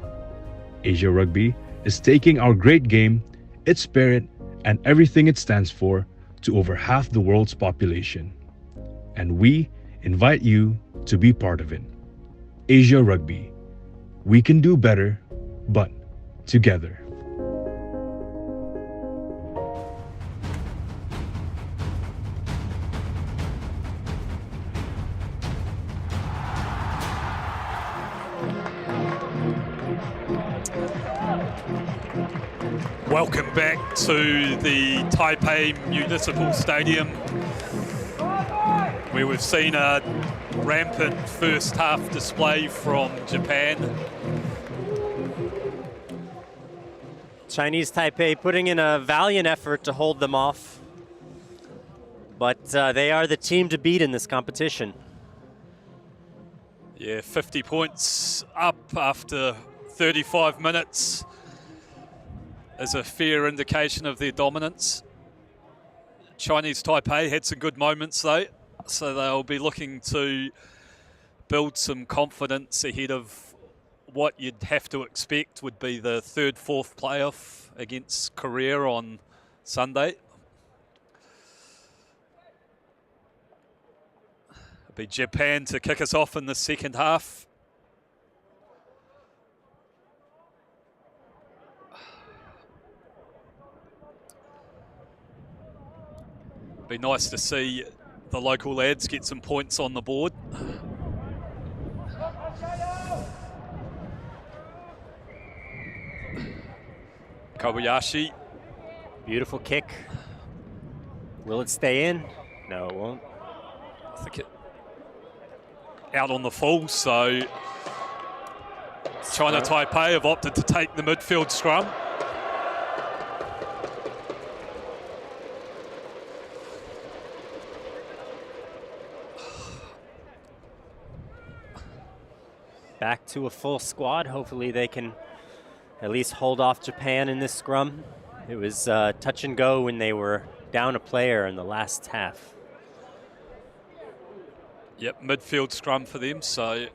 Asia Rugby is taking our great game, its spirit, and everything it stands for to over half the world's population. And we invite you to be part of it. Asia Rugby. We can do better, but together. Welcome back to the Taipei Municipal Stadium, where we've seen a rampant first half display from Japan. Chinese Taipei putting in a valiant effort to hold them off, but they are the team to beat in this competition. Yeah, 50 points up after 35 minutes is a fair indication of their dominance. Chinese Taipei had some good moments though, so they'll be looking to build some confidence ahead of what you'd have to expect would be the third, fourth playoff against Korea on Sunday. It'll be Japan to kick us off in the second half. Be nice to see the local lads get some points on the board. Kobayashi. Beautiful kick. Will it stay in? No, it won't. I think it out on the full, so China Taipei have opted to take the midfield scrum. Back to a full squad. Hopefully they can at least hold off Japan in this scrum. It was touch and go when they were down a player in the last half. Yep, midfield scrum for them, so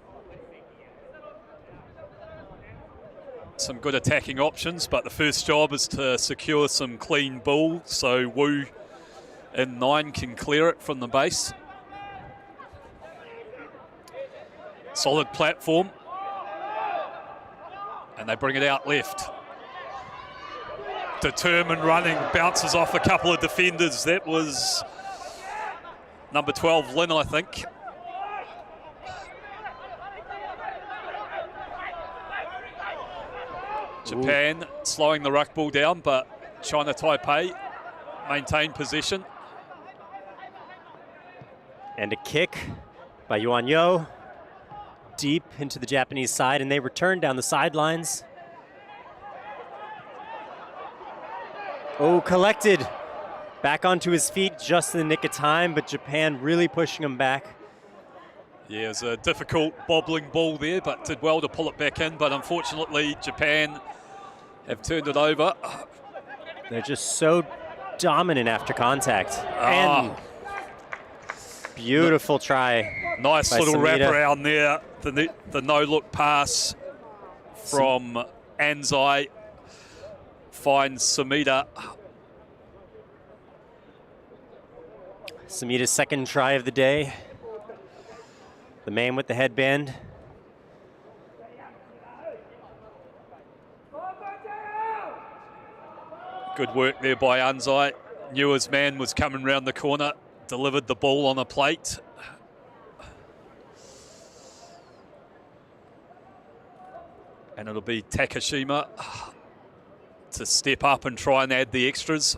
some good attacking options, but the first job is to secure some clean ball so Wu in 9 can clear it from the base. Solid platform. And they bring it out left. Determined running, bounces off a couple of defenders. That was number 12, Lin, I think. Japan slowing the ruck ball down, but China Taipei maintain possession. And a kick by Yuan Yo. Deep into the Japanese side, and they return down the sidelines. Oh, collected. Back onto his feet just in the nick of time, but Japan really pushing him back. Yeah, it was a difficult bobbling ball there, but did well to pull it back in. But unfortunately, Japan have turned it over. They're just so dominant after contact. And beautiful try. Nice little wraparound there. The no-look pass from Anzai finds Sumida. Sumida's second try of the day. The man with the headband. Good work there by Anzai. Knew his man was coming round the corner. Delivered the ball on a plate. And it'll be Takashima to step up and try and add the extras.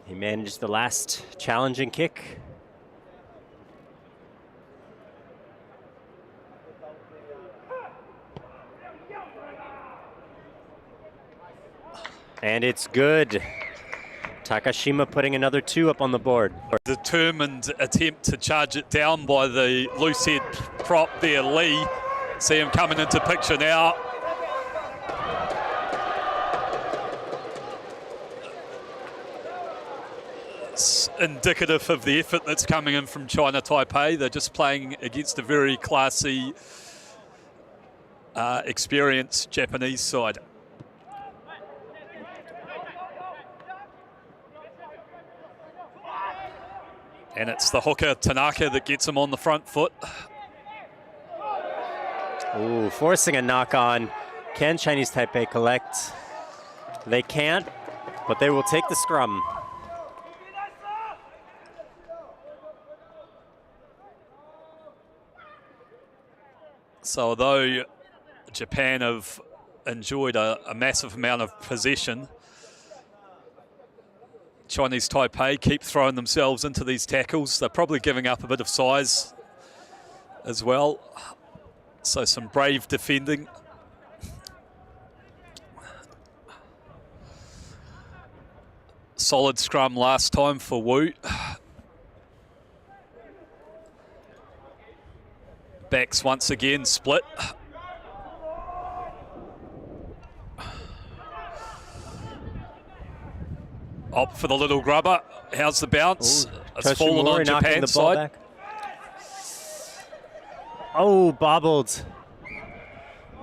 He managed the last challenging kick. And it's good. Takashima putting another 2 up on the board. Determined attempt to charge it down by the loose head prop there, Lee. See him coming into picture now. It's indicative of the effort that's coming in from China Taipei. They're just playing against a very classy, experienced Japanese side. And it's the hooker, Tanaka, that gets him on the front foot. Ooh, forcing a knock on. Can Chinese Taipei collect? They can't, but they will take the scrum. So although Japan have enjoyed a massive amount of possession. Chinese Taipei keep throwing themselves into these tackles. They're probably giving up a bit of size as well. So some brave defending. Solid scrum last time for Wu. Backs once again split. Opt for the little grubber. How's the bounce? Ooh, it's fallen on Japan's side. Back. Oh, bobbled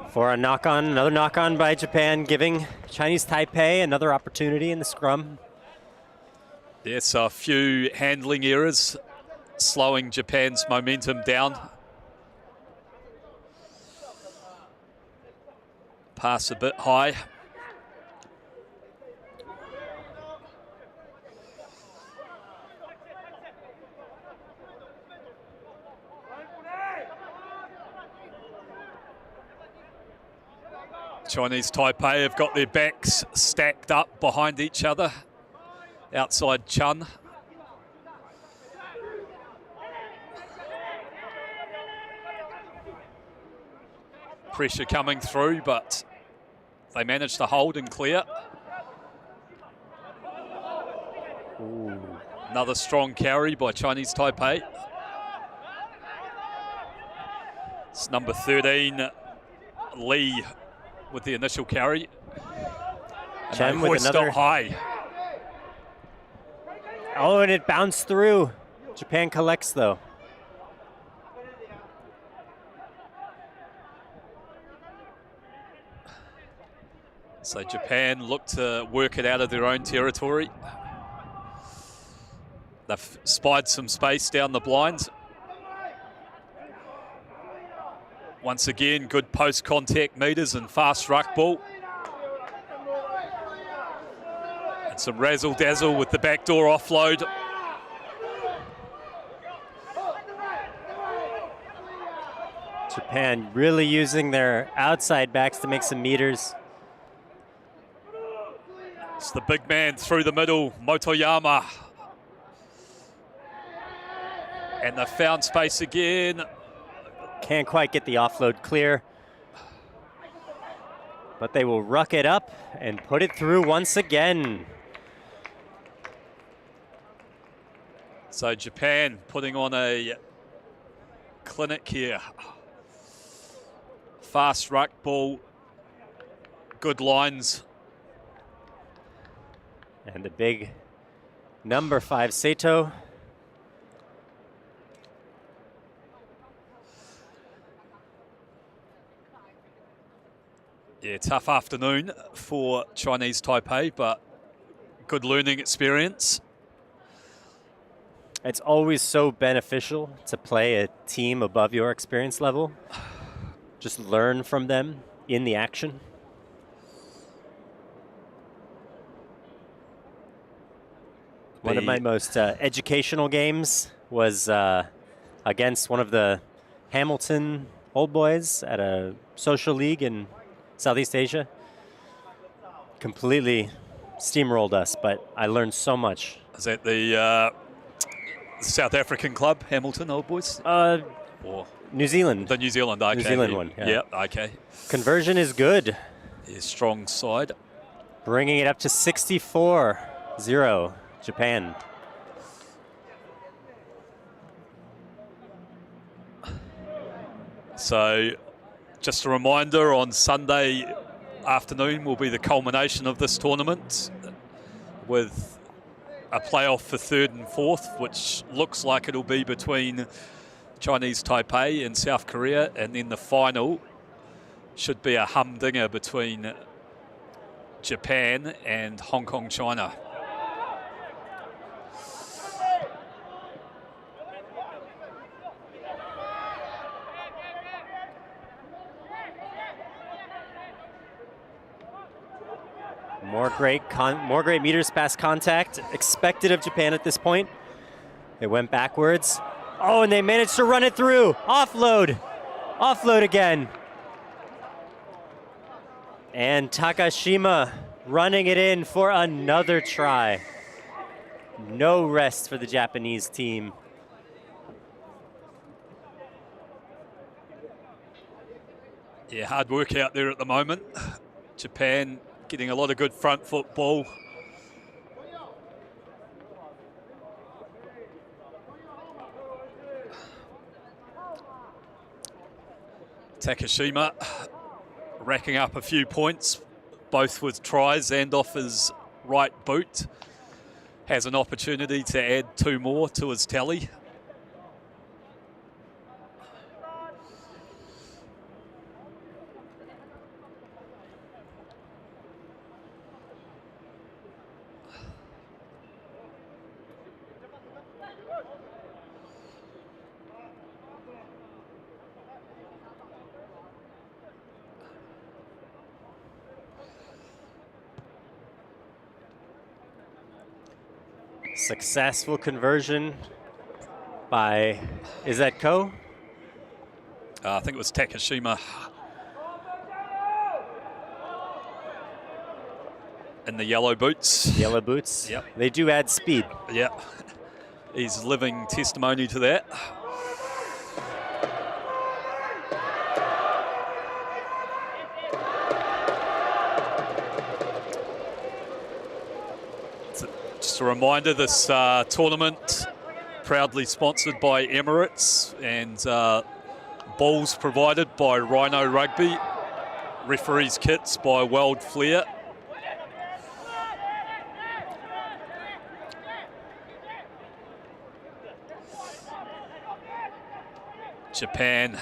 for a knock-on, another knock-on by Japan, giving Chinese Taipei another opportunity in the scrum. Yes, a few handling errors, slowing Japan's momentum down. Pass a bit high. Chinese Taipei have got their backs stacked up behind each other outside Chun. Pressure coming through, but they managed to hold and clear. Ooh. Another strong carry by Chinese Taipei. It's number 13, Lee, with the initial carry. Chen with another high. Oh, and it bounced through. Japan collects though. So Japan look to work it out of their own territory. They've spied some space down the blinds. Once again, good post-contact meters and fast ruck ball. And some razzle-dazzle with the backdoor offload. Japan really using their outside backs to make some meters. It's the big man through the middle, Motoyama. And they found space again. Can't quite get the offload clear. But they will ruck it up and put it through once again. So Japan putting on a clinic here. Fast ruck ball, good lines. And the big number 5, Sato. Yeah, tough afternoon for Chinese Taipei, but good learning experience. It's always so beneficial to play a team above your experience level. Just learn from them in the action. One of my most educational games was against one of the Hamilton old boys at a social league in Southeast Asia. Completely steamrolled us, but I learned so much. Is that the South African club, Hamilton old boys? Or New Zealand. The New Zealand, okay. New Zealand one, yeah. Yeah, okay. Conversion is good. Yeah, strong side. Bringing it up to 64-0. Japan. So, just a reminder, on Sunday afternoon will be the culmination of this tournament with a playoff for 3rd and 4th, which looks like it'll be between Chinese Taipei and South Korea, and then the final should be a humdinger between Japan and Hong Kong, China. More great meters past contact expected of Japan at this point. They went backwards. Oh, and they managed to run it through. Offload. Offload again. And Takashima running it in for another try. No rest for the Japanese team. Yeah, hard work out there at the moment. Japan getting a lot of good front foot ball. Takashima racking up a few points, both with tries and off his right boot. Has an opportunity to add 2 more to his tally. Successful conversion by, is that Ko? I think it was Takashima. In the yellow boots. Yellow boots? Yep. They do add speed. Yeah. He's living testimony to that. Just a reminder, this tournament proudly sponsored by Emirates and balls provided by Rhino Rugby, referees kits by World Flair. Japan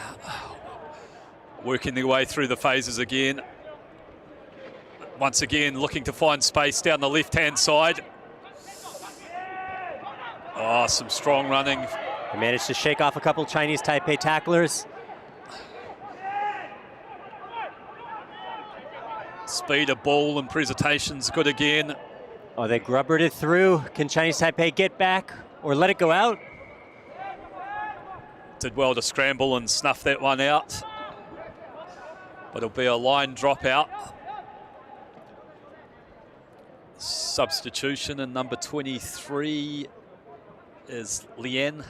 working their way through the phases again. Once again looking to find space down the left-hand side. Oh, some strong running. They managed to shake off a couple Chinese Taipei tacklers. Speed of ball and presentation's good again. Oh, they grubbered it through. Can Chinese Taipei get back or let it go out? Did well to scramble and snuff that one out. But it'll be a line dropout. Substitution in number 23 is Lien.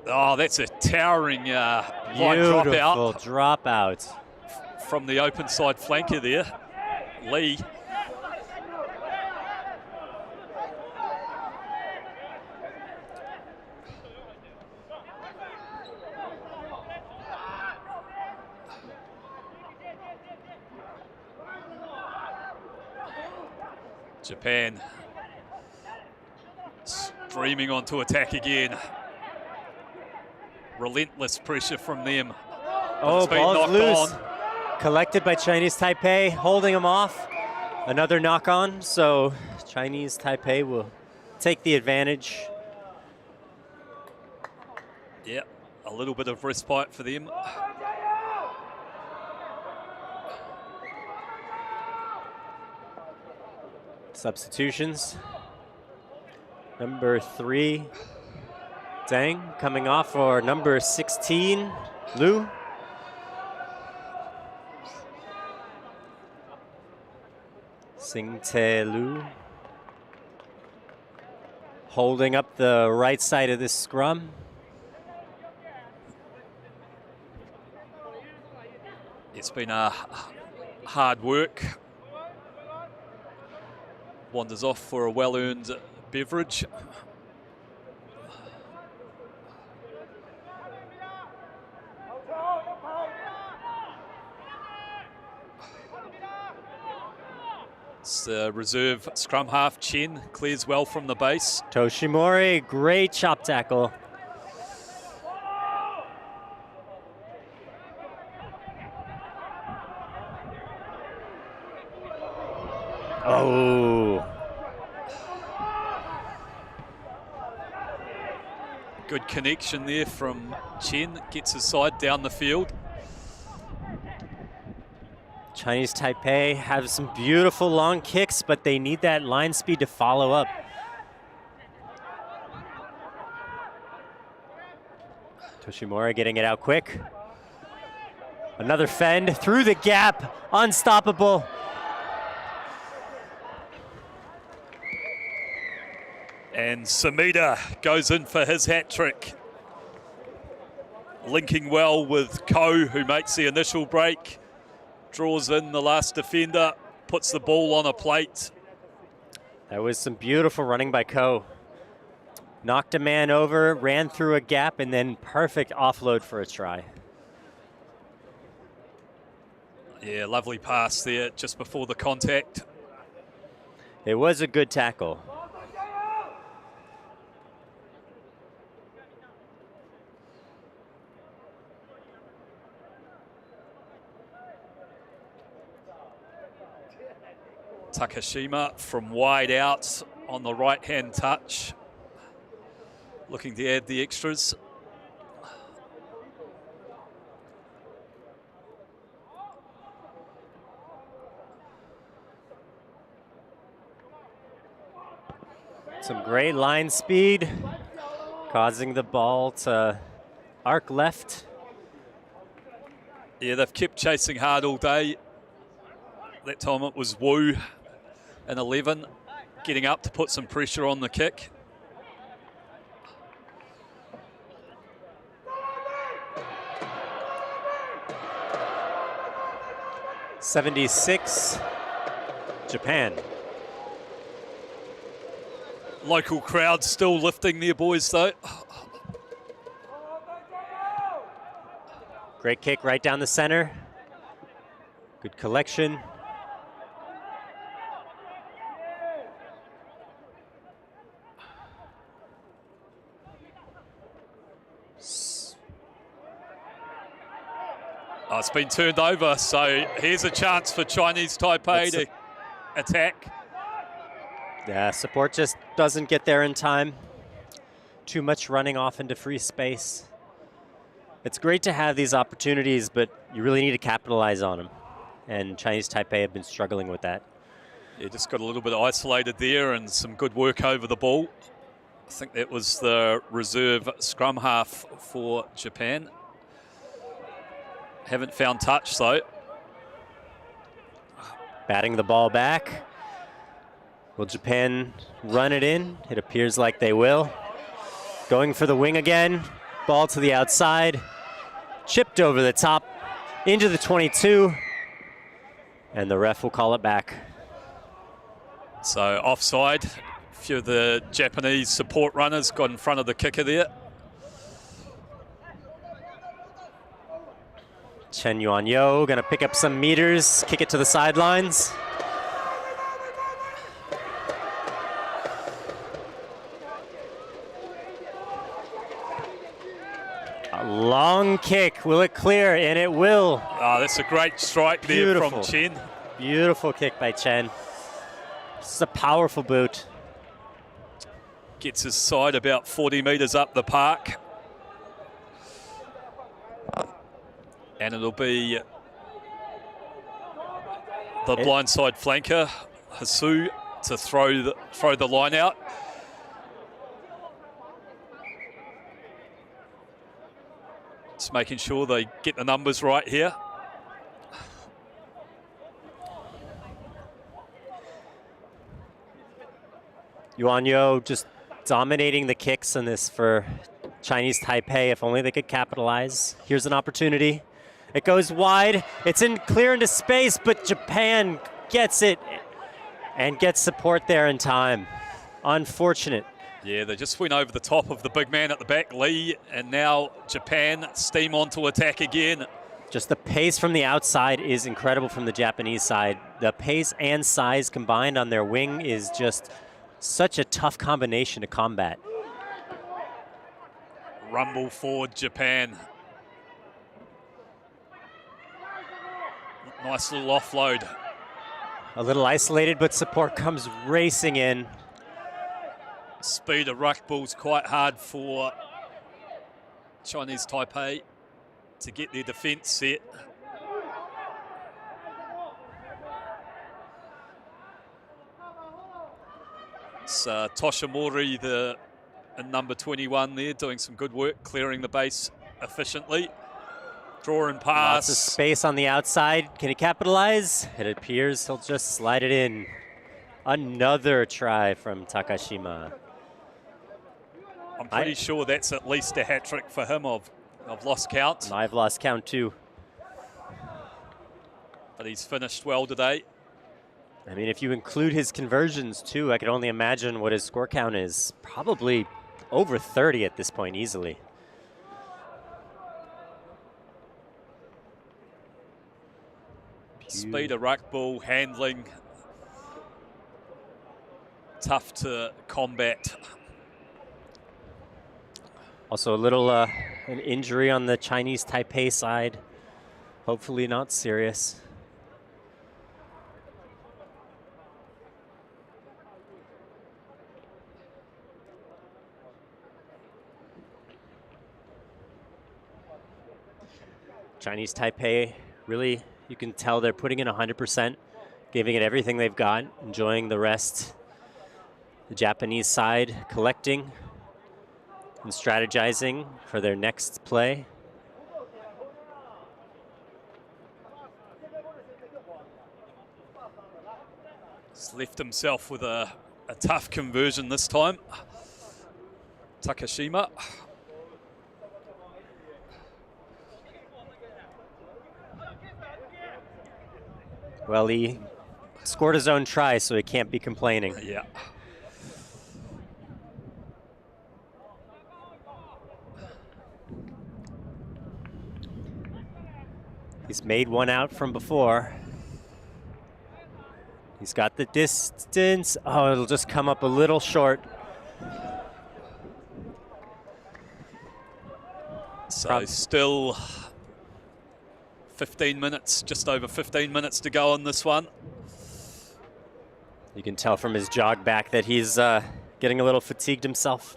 Oh, that's a towering line dropout from the open side flanker there, Lee. Japan streaming onto attack again. Relentless pressure from them. Oh, ball's loose. Collected by Chinese Taipei, holding him off. Another knock on, so Chinese Taipei will take the advantage. Yeah, a little bit of respite for them. Substitutions. Number 3, Zhang coming off for number 16, Liu. Sing-Tae Liu holding up the right side of this scrum. It's been a hard work. Wanders off for a well-earned beverage. It's the reserve scrum half, Chen, clears well from the base. Toshimori, great chop tackle. Oh. Good connection there from Chen, gets his side down the field. Chinese Taipei have some beautiful long kicks, but they need that line speed to follow up. Toshimura getting it out quick. Another fend through the gap, unstoppable. And Samida goes in for his hat trick. Linking well with Ko, who makes the initial break. Draws in the last defender, puts the ball on a plate. That was some beautiful running by Ko. Knocked a man over, ran through a gap, and then perfect offload for a try. Yeah, lovely pass there just before the contact. It was a good tackle. Takashima from wide out on the right-hand touch. Looking to add the extras. Some great line speed, causing the ball to arc left. Yeah, they've kept chasing hard all day. That time it was Wu and 11 getting up to put some pressure on the kick. '76, Japan. Local crowd still lifting their boys though. Great kick right down the center. Good collection. Oh, it's been turned over, so here's a chance for Chinese Taipei to attack. Yeah, support just doesn't get there in time. Too much running off into free space. It's great to have these opportunities, but you really need to capitalize on them. And Chinese Taipei have been struggling with that. Yeah, just got a little bit isolated there and some good work over the ball. I think that was the reserve scrum half for Japan. Haven't found touch though. Batting the ball back. Will Japan run it in? It appears like they will. Going for the wing again. Ball to the outside. Chipped over the top into the 22. And the ref will call it back. So offside. A few of the Japanese support runners got in front of the kicker there. Chen Yuan Yo gonna pick up some meters, kick it to the sidelines. A long kick, will it clear? And it will. Oh, that's a great strike there from Chen. Beautiful kick by Chen. This is a powerful boot. Gets his side about 40 metres up the park. And it'll be the blindside flanker, Hasu, to throw the line out. Just making sure they get the numbers right here. Yuan Yo just dominating the kicks in this for Chinese Taipei. If only they could capitalize. Here's an opportunity. It goes wide. It's in clear into space, but Japan gets it and gets support there in time. Unfortunate. Yeah, they just went over the top of the big man at the back, Lee, and now Japan steam on to attack again. Just the pace from the outside is incredible from the Japanese side. The pace and size combined on their wing is just such a tough combination to combat. Rumble forward, Japan. Nice little offload. A little isolated, but support comes racing in. Speed of ruck ball's quite hard for Chinese Taipei to get their defence set. It's Toshimori, the number 21 there, doing some good work, clearing the base efficiently. Draw and Lots of pass. space on the outside. Can he capitalize? It appears he'll just slide it in. Another try from Takashima. I'm pretty sure that's at least a hat trick for him. I've lost count. I've lost count too. But he's finished well today. I mean, if you include his conversions too, I could only imagine what his score count is. Probably over 30 at this point, easily. Speed of ruck ball, handling, tough to combat. Also a little an injury on the Chinese Taipei side. Hopefully not serious. Chinese Taipei, really, you can tell they're putting in 100%, giving it everything they've got, enjoying the rest. The Japanese side collecting and strategizing for their next play. He's left himself with a tough conversion this time. Takashima. Well, he scored his own try, so he can't be complaining. Yeah. He's made one out from before. He's got the distance. Oh, it'll just come up a little short. So still 15 minutes, just over 15 minutes to go on this one. You can tell from his jog back that he's getting a little fatigued himself.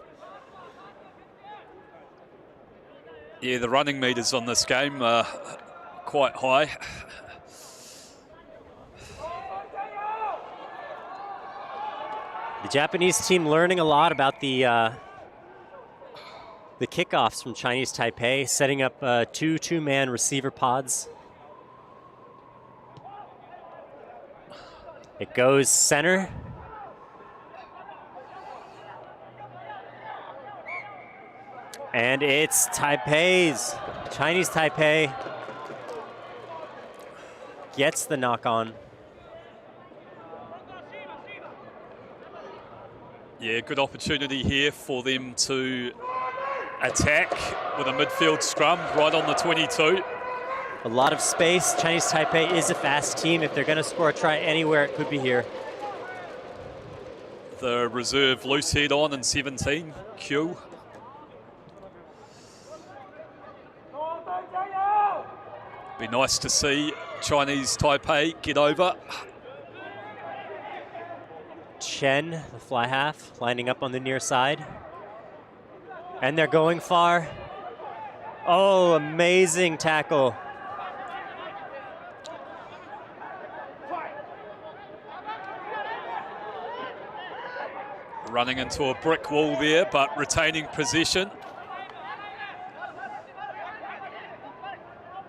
Yeah, the running meters on this game are quite high. The Japanese team learning a lot about the kickoffs from Chinese Taipei, setting up two-man receiver pods. It goes center. And it's Taipei's. Chinese Taipei gets the knock on. Yeah, good opportunity here for them to attack with a midfield scrum right on the 22. A lot of space. Chinese Taipei is a fast team. If they're going to score a try anywhere, it could be here. The reserve loose head on in 17, Q. Be nice to see Chinese Taipei get over. Chen, the fly half, lining up on the near side. And they're going far. Oh, amazing tackle. Running into a brick wall there, but retaining possession.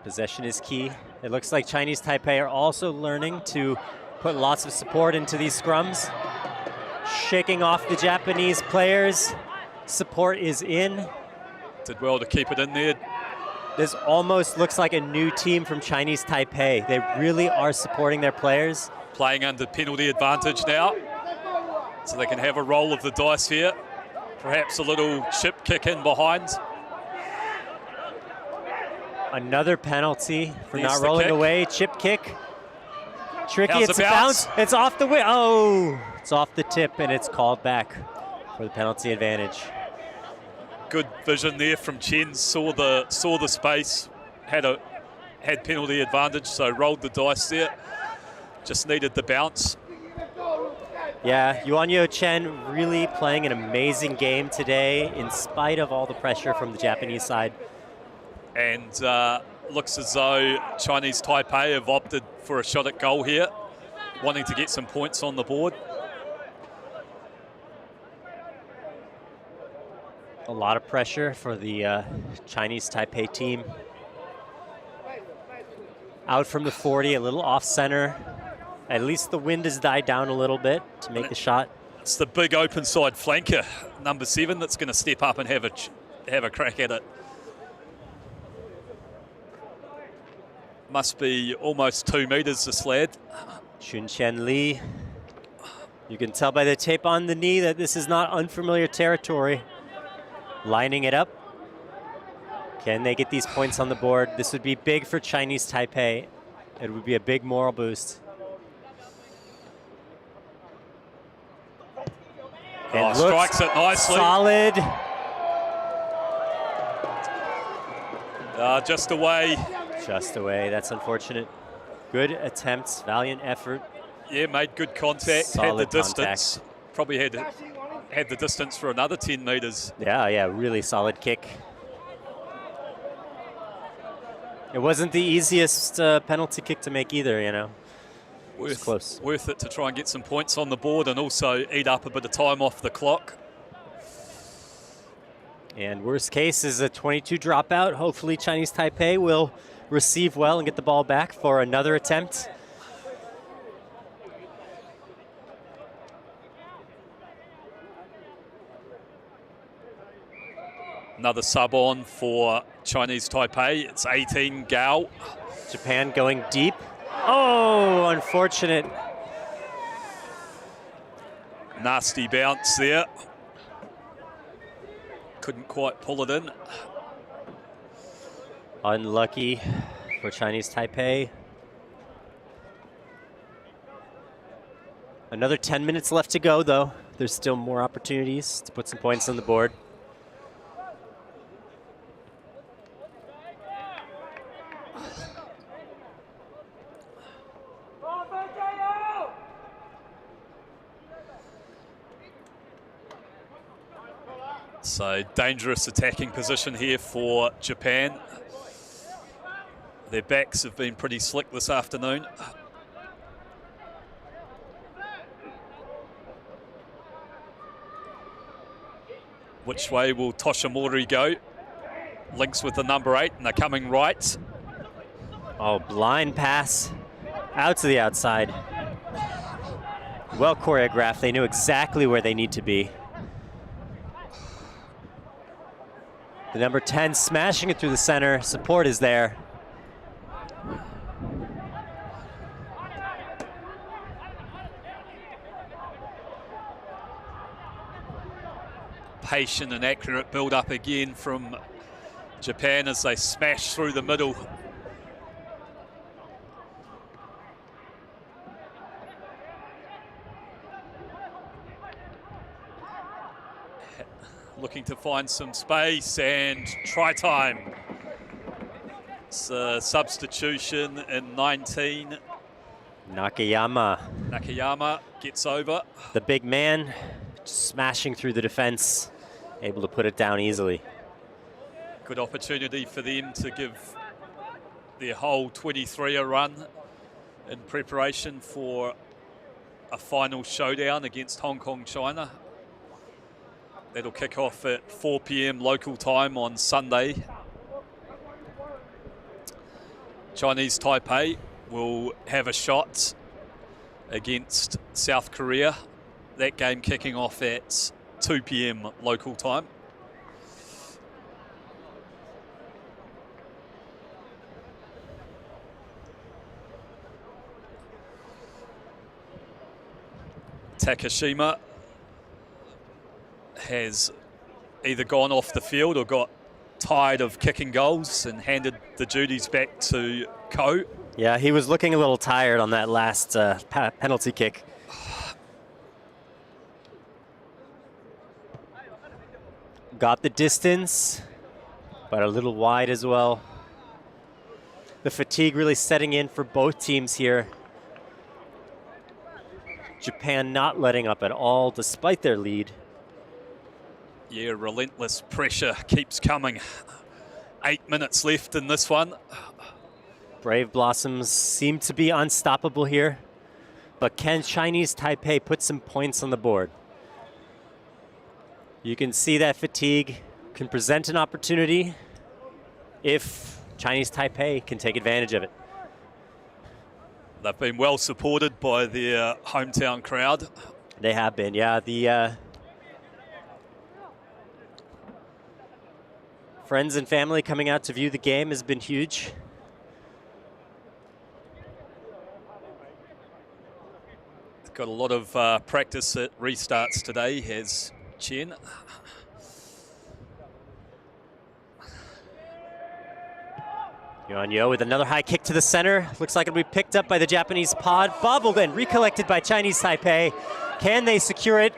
Possession is key. It looks like Chinese Taipei are also learning to put lots of support into these scrums. Shaking off the Japanese players. Support is in. Did well to keep it in there. This almost looks like a new team from Chinese Taipei. They really are supporting their players. Playing under penalty advantage now, so they can have a roll of the dice here. Perhaps a little chip kick in behind. Another penalty for There's not the rolling kick. away. Chip kick. Tricky, How's it's the a bounce? bounce. It's off the oh, it's off the tip and it's called back for the penalty advantage. Good vision there from Chen. Saw the space. Had penalty advantage, so rolled the dice there. Just needed the bounce. Yeah, Yuanyo Chen really playing an amazing game today in spite of all the pressure from the Japanese side. And looks as though Chinese Taipei have opted for a shot at goal here, wanting to get some points on the board. A lot of pressure for the Chinese Taipei team. Out from the 40, a little off center. At least the wind has died down a little bit to make the shot. It's the big open side flanker, number 7, that's going to step up and have a crack at it. Must be almost 2 meters, this lad. Chunqian Li. You can tell by the tape on the knee that this is not unfamiliar territory. Lining it up. Can they get these points on the board? This would be big for Chinese Taipei. It would be a big moral boost. And strikes it nicely. Solid. Just away. Just away. That's unfortunate. Good attempts, valiant effort. Yeah, made good contact. Solid had the distance. contact. Probably had the distance for another 10 meters. Yeah, really solid kick. It wasn't the easiest penalty kick to make either, you know. It was close. Worth it to try and get some points on the board and also eat up a bit of time off the clock. And worst case is a 22 dropout. Hopefully Chinese Taipei will receive well and get the ball back for another attempt. Another sub on for Chinese Taipei. It's 18 Gao. Japan going deep. Oh, unfortunate. Nasty bounce there. Couldn't quite pull it in. Unlucky for Chinese Taipei. Another 10 minutes left to go, though. There's still more opportunities to put some points on the board. So dangerous attacking position here for Japan. Their backs have been pretty slick this afternoon. Which way will Toshimori go? Links with the number 8 and they're coming right. Oh, blind pass out to the outside. Well choreographed. They knew exactly where they need to be. The number 10 smashing it through the center. Support is there. Patient and accurate build up again from Japan as they smash through the middle. Looking to find some space and try time. It's a substitution in 19. Nakayama gets over. The big man smashing through the defense, able to put it down easily. Good opportunity for them to give their whole 23 a run in preparation for a final showdown against Hong Kong, China. That'll kick off at 4 p.m. local time on Sunday. Chinese Taipei will have a shot against South Korea. That game kicking off at 2 p.m. local time. Takashima has either gone off the field or got tired of kicking goals and handed the duties back to Ko. Yeah, he was looking a little tired on that last penalty kick. Got the distance, but a little wide as well. The fatigue really setting in for both teams here. Japan not letting up at all despite their lead. Yeah, relentless pressure keeps coming. 8 minutes left in this one. Brave Blossoms seem to be unstoppable here, but can Chinese Taipei put some points on the board? You can see that fatigue can present an opportunity if Chinese Taipei can take advantage of it. They've been well supported by their hometown crowd. They have been, yeah. The friends and family coming out to view the game has been huge. Got a lot of practice at restarts today, has Chen. Yuan Yo with another high kick to the center. Looks like it'll be picked up by the Japanese pod. Bobbled and recollected by Chinese Taipei. Can they secure it?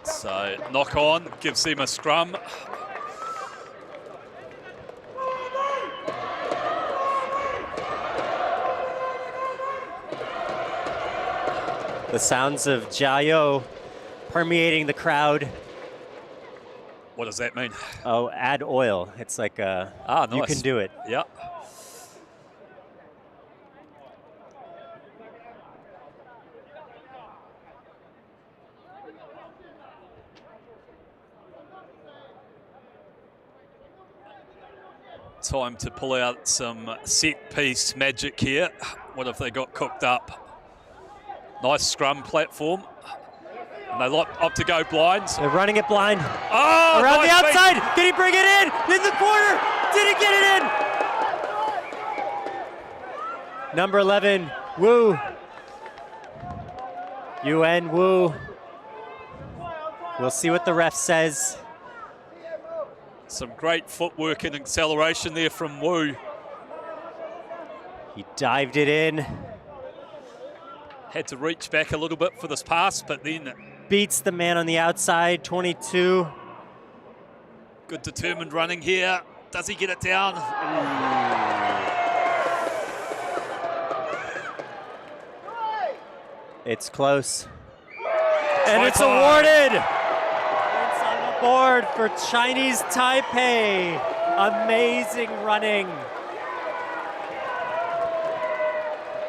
So knock on, gives them a scrum. The sounds of Jiao permeating the crowd. What does that mean? Oh, add oil. It's like nice. You can do it. Yep. Time to pull out some set-piece magic here. What have they got cooked up? Nice scrum platform. And they opt to go blind. They're running it blind. Oh, around nice the outside. Can he bring it in? In the corner. Did he get it in? Number 11, Wu. Yuan Wu. We'll see what the ref says. Some great footwork and acceleration there from Wu. He dived it in. Had to reach back a little bit for this pass, but then beats the man on the outside, 22. Good determined running here. Does he get it down? It's close. And it's awarded! Points on the board for Chinese Taipei. Amazing running.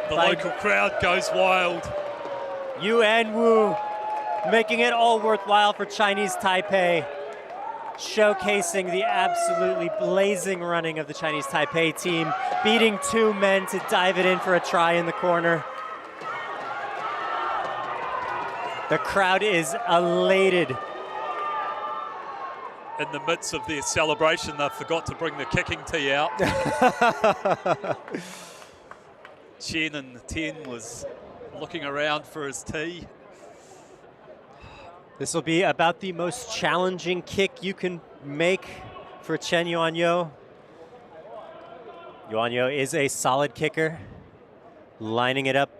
The local crowd goes wild. Yuan Wu making it all worthwhile for Chinese Taipei, showcasing the absolutely blazing running of the Chinese Taipei team, beating two men to dive it in for a try in the corner. The crowd is elated. In the midst of their celebration, they forgot to bring the kicking tee out. Chen and 10 was looking around for his tee. This will be about the most challenging kick you can make for Chen Yuanyo. Yuanyo is a solid kicker, lining it up.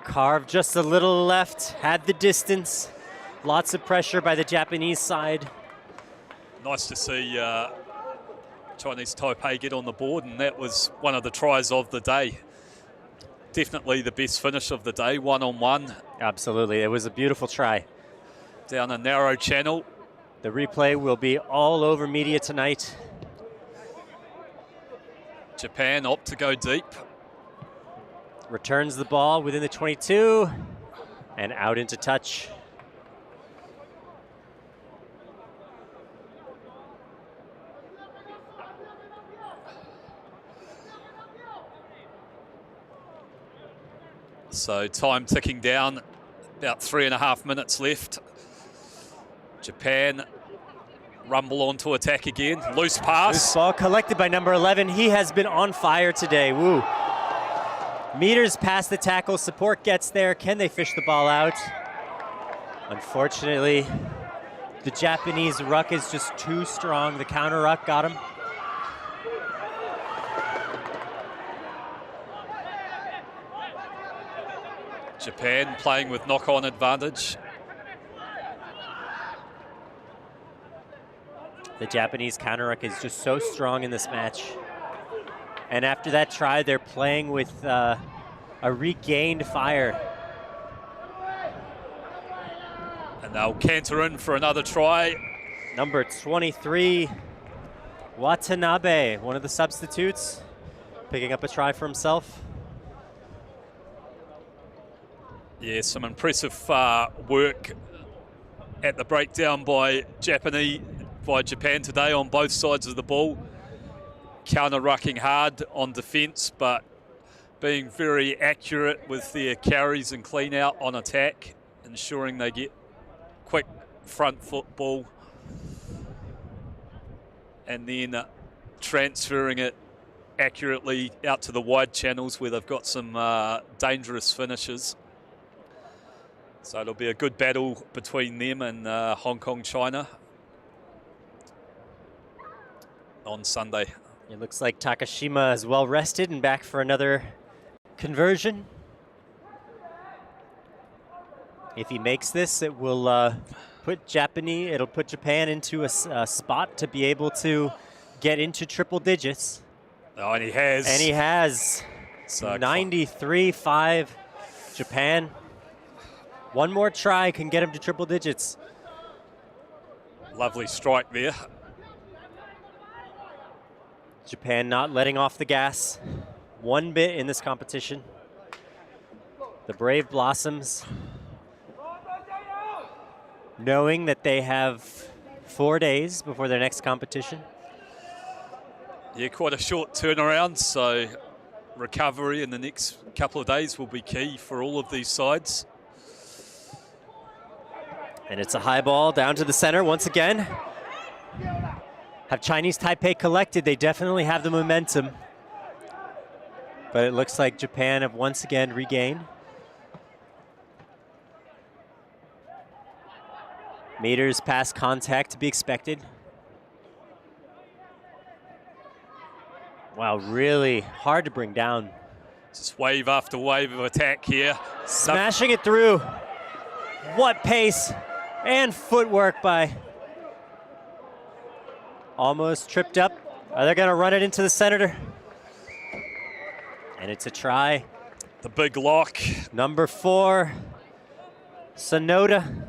Carved just a little left, had the distance. Lots of pressure by the Japanese side. Nice to see Chinese Taipei get on the board, and that was one of the tries of the day. Definitely the best finish of the day, one-on-one. Absolutely, it was a beautiful try. Down a narrow channel. The replay will be all over media tonight. Japan opt to go deep. Returns the ball within the 22 and out into touch. So time ticking down, about 3.5 minutes left. Japan rumble on to attack again. Loose pass. Loose ball collected by number 11. He has been on fire today. Woo. Meters past the tackle. Support gets there. Can they fish the ball out? Unfortunately, the Japanese ruck is just too strong. The counter ruck got him. Japan playing with knock-on advantage. The Japanese counter ruck is just so strong in this match. And after that try, they're playing with a regained fire. And they'll canter in for another try. Number 23, Watanabe, one of the substitutes, picking up a try for himself. Yeah, some impressive work at the breakdown by Japan today on both sides of the ball. Counter-rucking hard on defence, but being very accurate with their carries and clean out on attack, ensuring they get quick front foot ball and then transferring it accurately out to the wide channels where they've got some dangerous finishes. So it'll be a good battle between them and Hong Kong, China on Sunday. It looks like Takashima is well rested and back for another conversion. If he makes this, it will put Japan into a spot to be able to get into triple digits. Oh, and he has. And he has. So 93-5 Japan. One more try can get him to triple digits. Lovely strike there. Japan not letting off the gas one bit in this competition. The Brave Blossoms, knowing that they have 4 days before their next competition. Yeah, quite a short turnaround, so recovery in the next couple of days will be key for all of these sides. And it's a high ball down to the center once again. Have Chinese Taipei collected? They definitely have the momentum. But it looks like Japan have once again regained. Meters past contact to be expected. Wow, really hard to bring down. Just wave after wave of attack here. Smashing it through. What pace and footwork by. Almost tripped up. Are they going to run it into the center? And it's a try. The big lock. Number 4, Sonoda.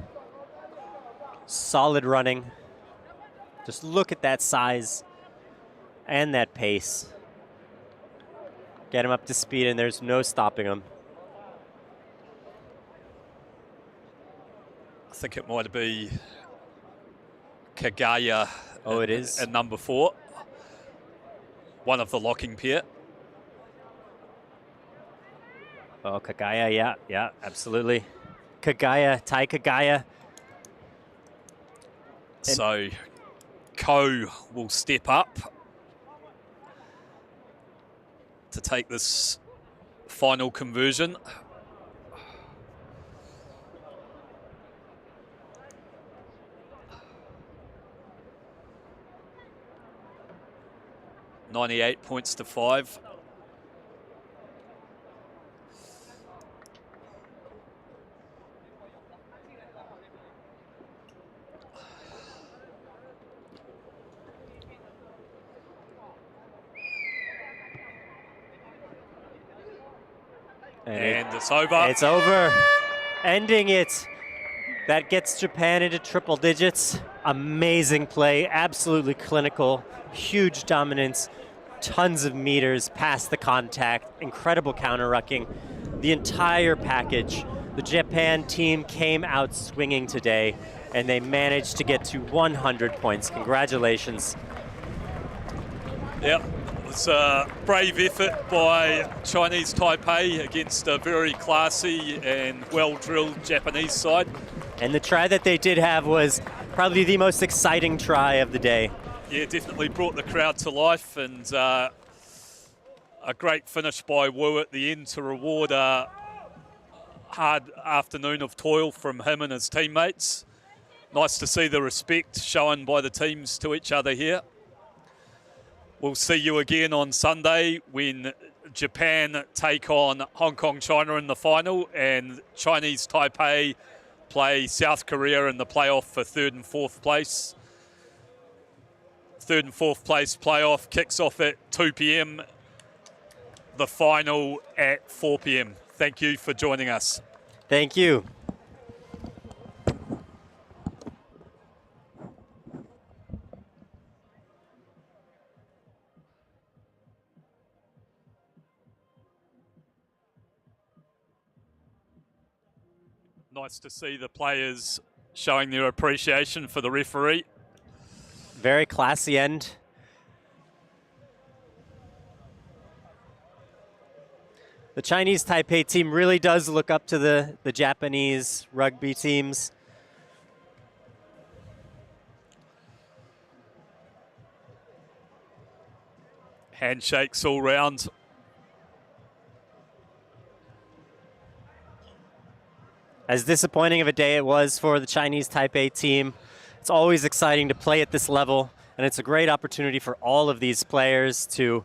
Solid running. Just look at that size and that pace. Get him up to speed, and there's no stopping him. I think it might be Kagaya. Oh, it is? At number 4. One of the locking pair. Oh, Kagaya, yeah, absolutely. Kagaya, Tai Kagaya. So Ko will step up to take this final conversion. $98 points to 5. And it's over. It's over. Ending it. That gets Japan into triple digits. Amazing play, absolutely clinical, huge dominance, tons of meters past the contact, incredible counter-rucking, the entire package. The Japan team came out swinging today, and they managed to get to 100 points. Congratulations. Yep, it was a brave effort by Chinese Taipei against a very classy and well-drilled Japanese side. And the try that they did have was probably the most exciting try of the day. Yeah, definitely brought the crowd to life, and a great finish by Wu at the end to reward a hard afternoon of toil from him and his teammates. Nice to see the respect shown by the teams to each other here. We'll see you again on Sunday when Japan take on Hong Kong, China in the final, and Chinese Taipei play South Korea in the playoff for 3rd and 4th place. 3rd and 4th place playoff kicks off at 2 p.m. The final at 4 p.m. Thank you for joining us. Thank you. Nice to see the players showing their appreciation for the referee. Very classy end. The Chinese Taipei team really does look up to the Japanese rugby teams. Handshakes all round. As disappointing of a day it was for the Chinese Taipei team, it's always exciting to play at this level, and it's a great opportunity for all of these players to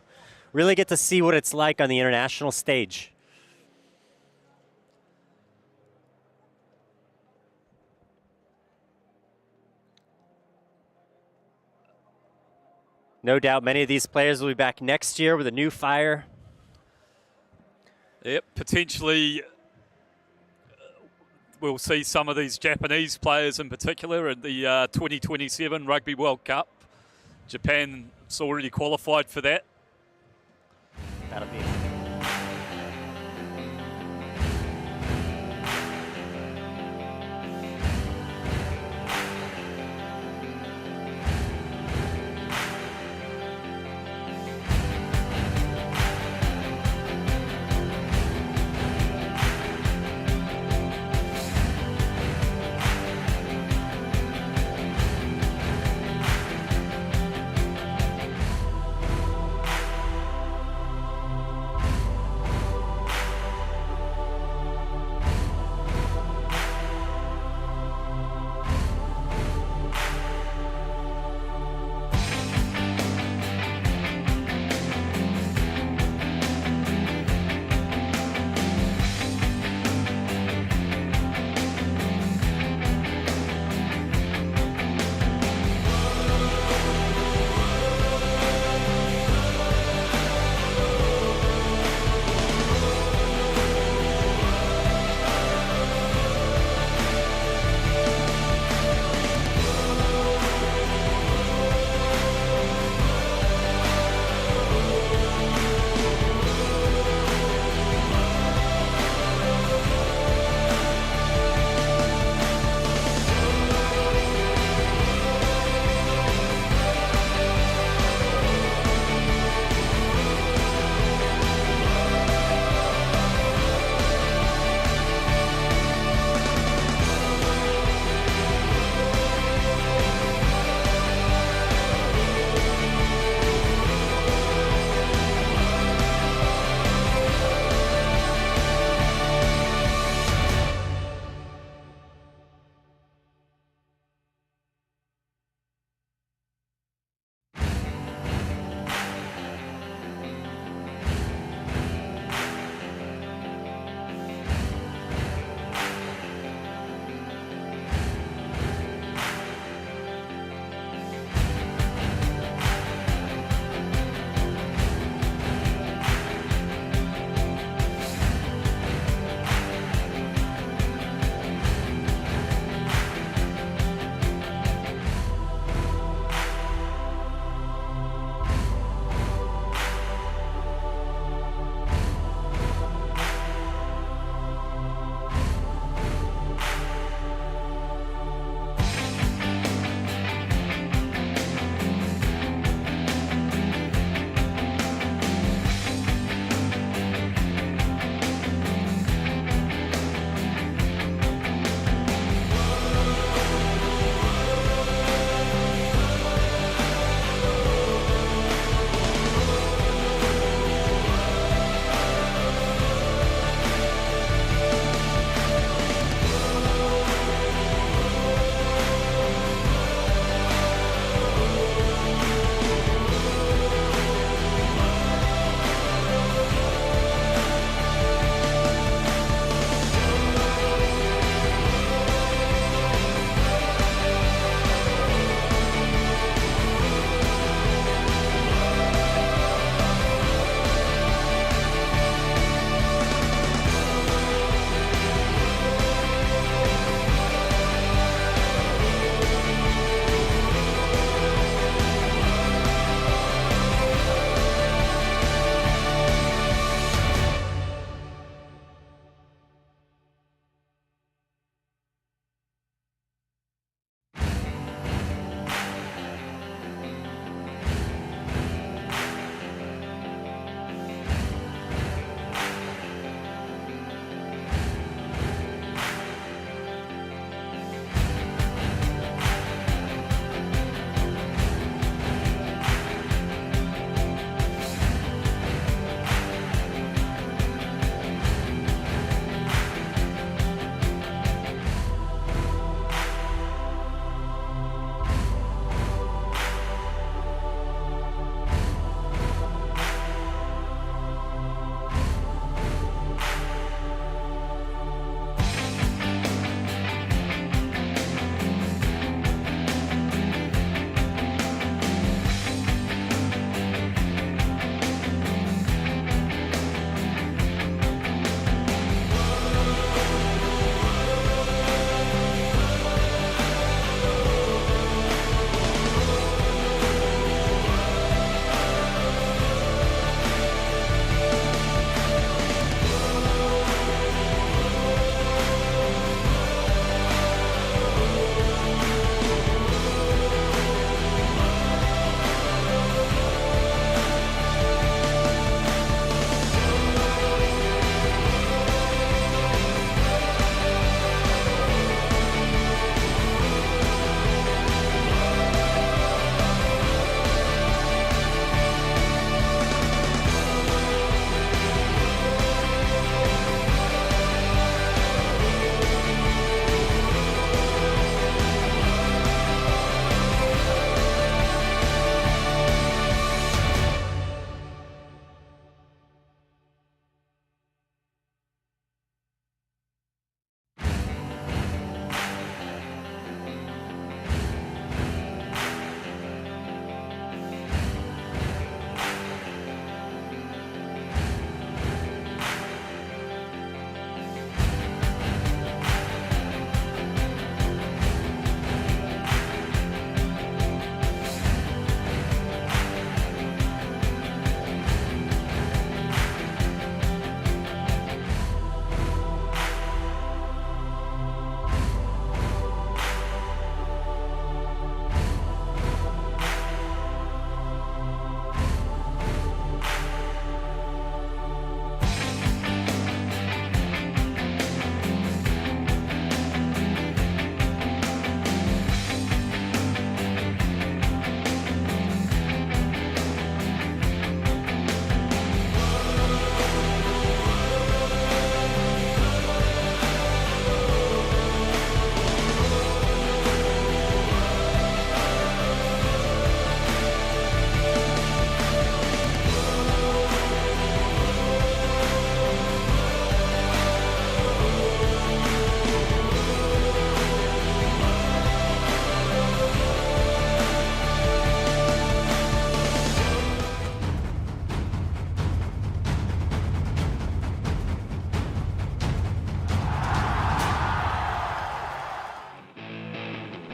really get to see what it's like on the international stage. No doubt many of these players will be back next year with a new fire. Yep, potentially we'll see some of these Japanese players in particular at the 2027 Rugby World Cup. Japan's already qualified for that. That'll be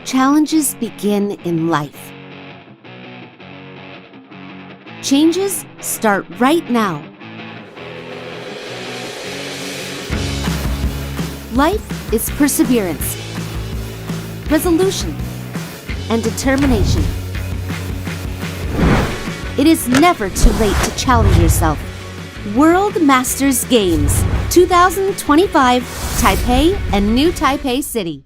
Challenges begin in life. Changes start right now. Life is perseverance, resolution, and determination. It is never too late to challenge yourself. World Masters Games 2025, Taipei and New Taipei City.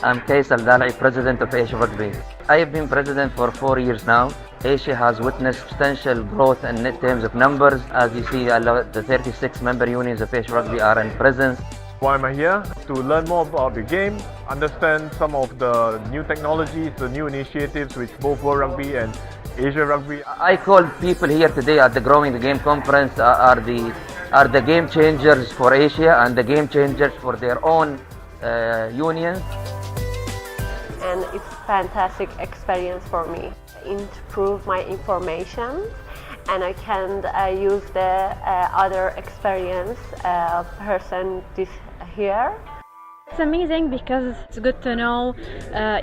I'm Kays Al-Dalai, President of Asia Rugby. I have been President for 4 years now. Asia has witnessed substantial growth in terms of numbers. As you see, the 36 member unions of Asia Rugby are in presence. Why am I here? To learn more about the game, understand some of the new technologies, the new initiatives which both World Rugby and Asia Rugby. I called people here today at the Growing the Game conference are the game changers for Asia and the game changers for their own unions. And it's a fantastic experience for me. Improve my information, and I can use the other experience person here. It's amazing because it's good to know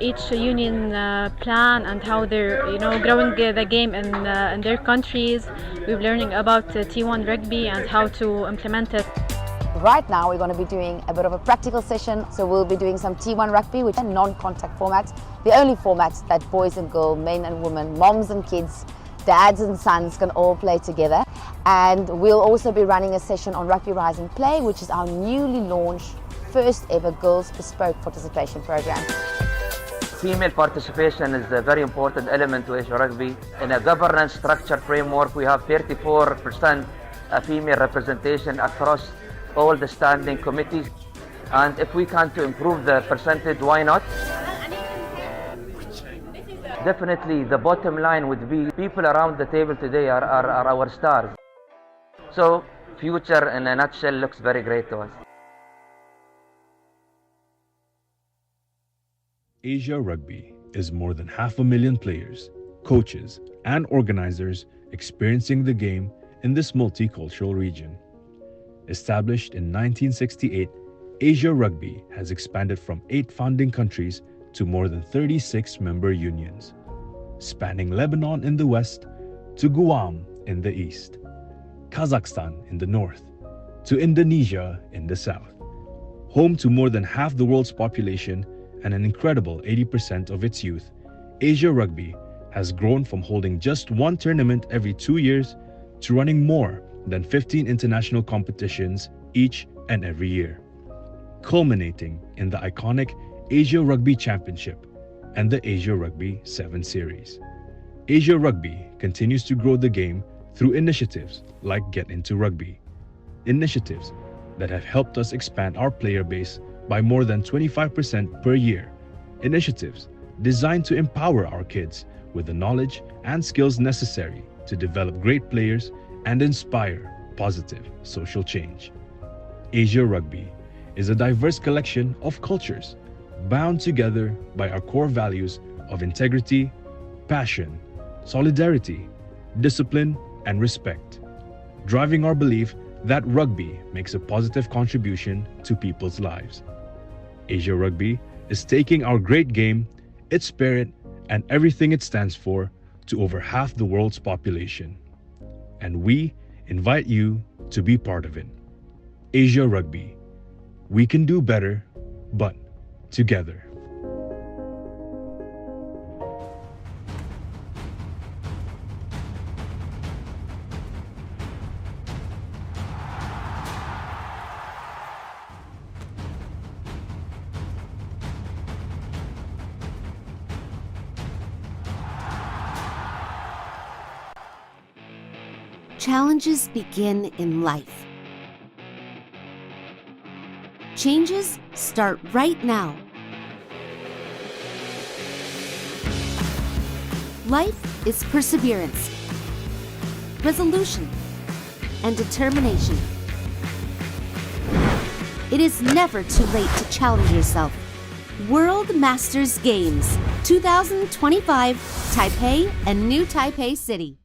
each union plan and how they're growing the game in their countries. We're learning about T1 rugby and how to implement it. Right now we're going to be doing a bit of a practical session, so we'll be doing some T1 rugby, which are non-contact formats, the only formats that boys and girls, men and women, moms and kids, dads and sons can all play together. And we'll also be running a session on Rugby Rising Play, which is our newly launched first ever girls bespoke participation program. Female participation is a very important element to Asia Rugby. In a governance structure framework, we have 34% female representation across all the standing committees, and if we can to improve the percentage, why not? Definitely the bottom line would be people around the table today are our stars. So future in a nutshell looks very great to us. Asia Rugby is more than 500,000 players, coaches, and organizers experiencing the game in this multicultural region. Established in 1968, Asia Rugby has expanded from 8 founding countries to more than 36 member unions, spanning Lebanon in the west to Guam in the east, Kazakhstan in the north, to Indonesia in the south. Home to more than half the world's population and an incredible 80% of its youth, Asia Rugby has grown from holding just one tournament every 2 years to running more than 15 international competitions each and every year, culminating in the iconic Asia Rugby Championship and the Asia Rugby 7 Series. Asia Rugby continues to grow the game through initiatives like Get Into Rugby, initiatives that have helped us expand our player base by more than 25% per year, initiatives designed to empower our kids with the knowledge and skills necessary to develop great players and inspire positive social change. Asia Rugby is a diverse collection of cultures bound together by our core values of integrity, passion, solidarity, discipline, and respect, driving our belief that rugby makes a positive contribution to people's lives. Asia Rugby is taking our great game, its spirit, and everything it stands for to over half the world's population. And we invite you to be part of it. Asia Rugby. We can do better, but together. Challenges begin in life. Changes start right now. Life is perseverance, resolution, and determination. It is never too late to challenge yourself. World Masters Games 2025, Taipei and New Taipei City.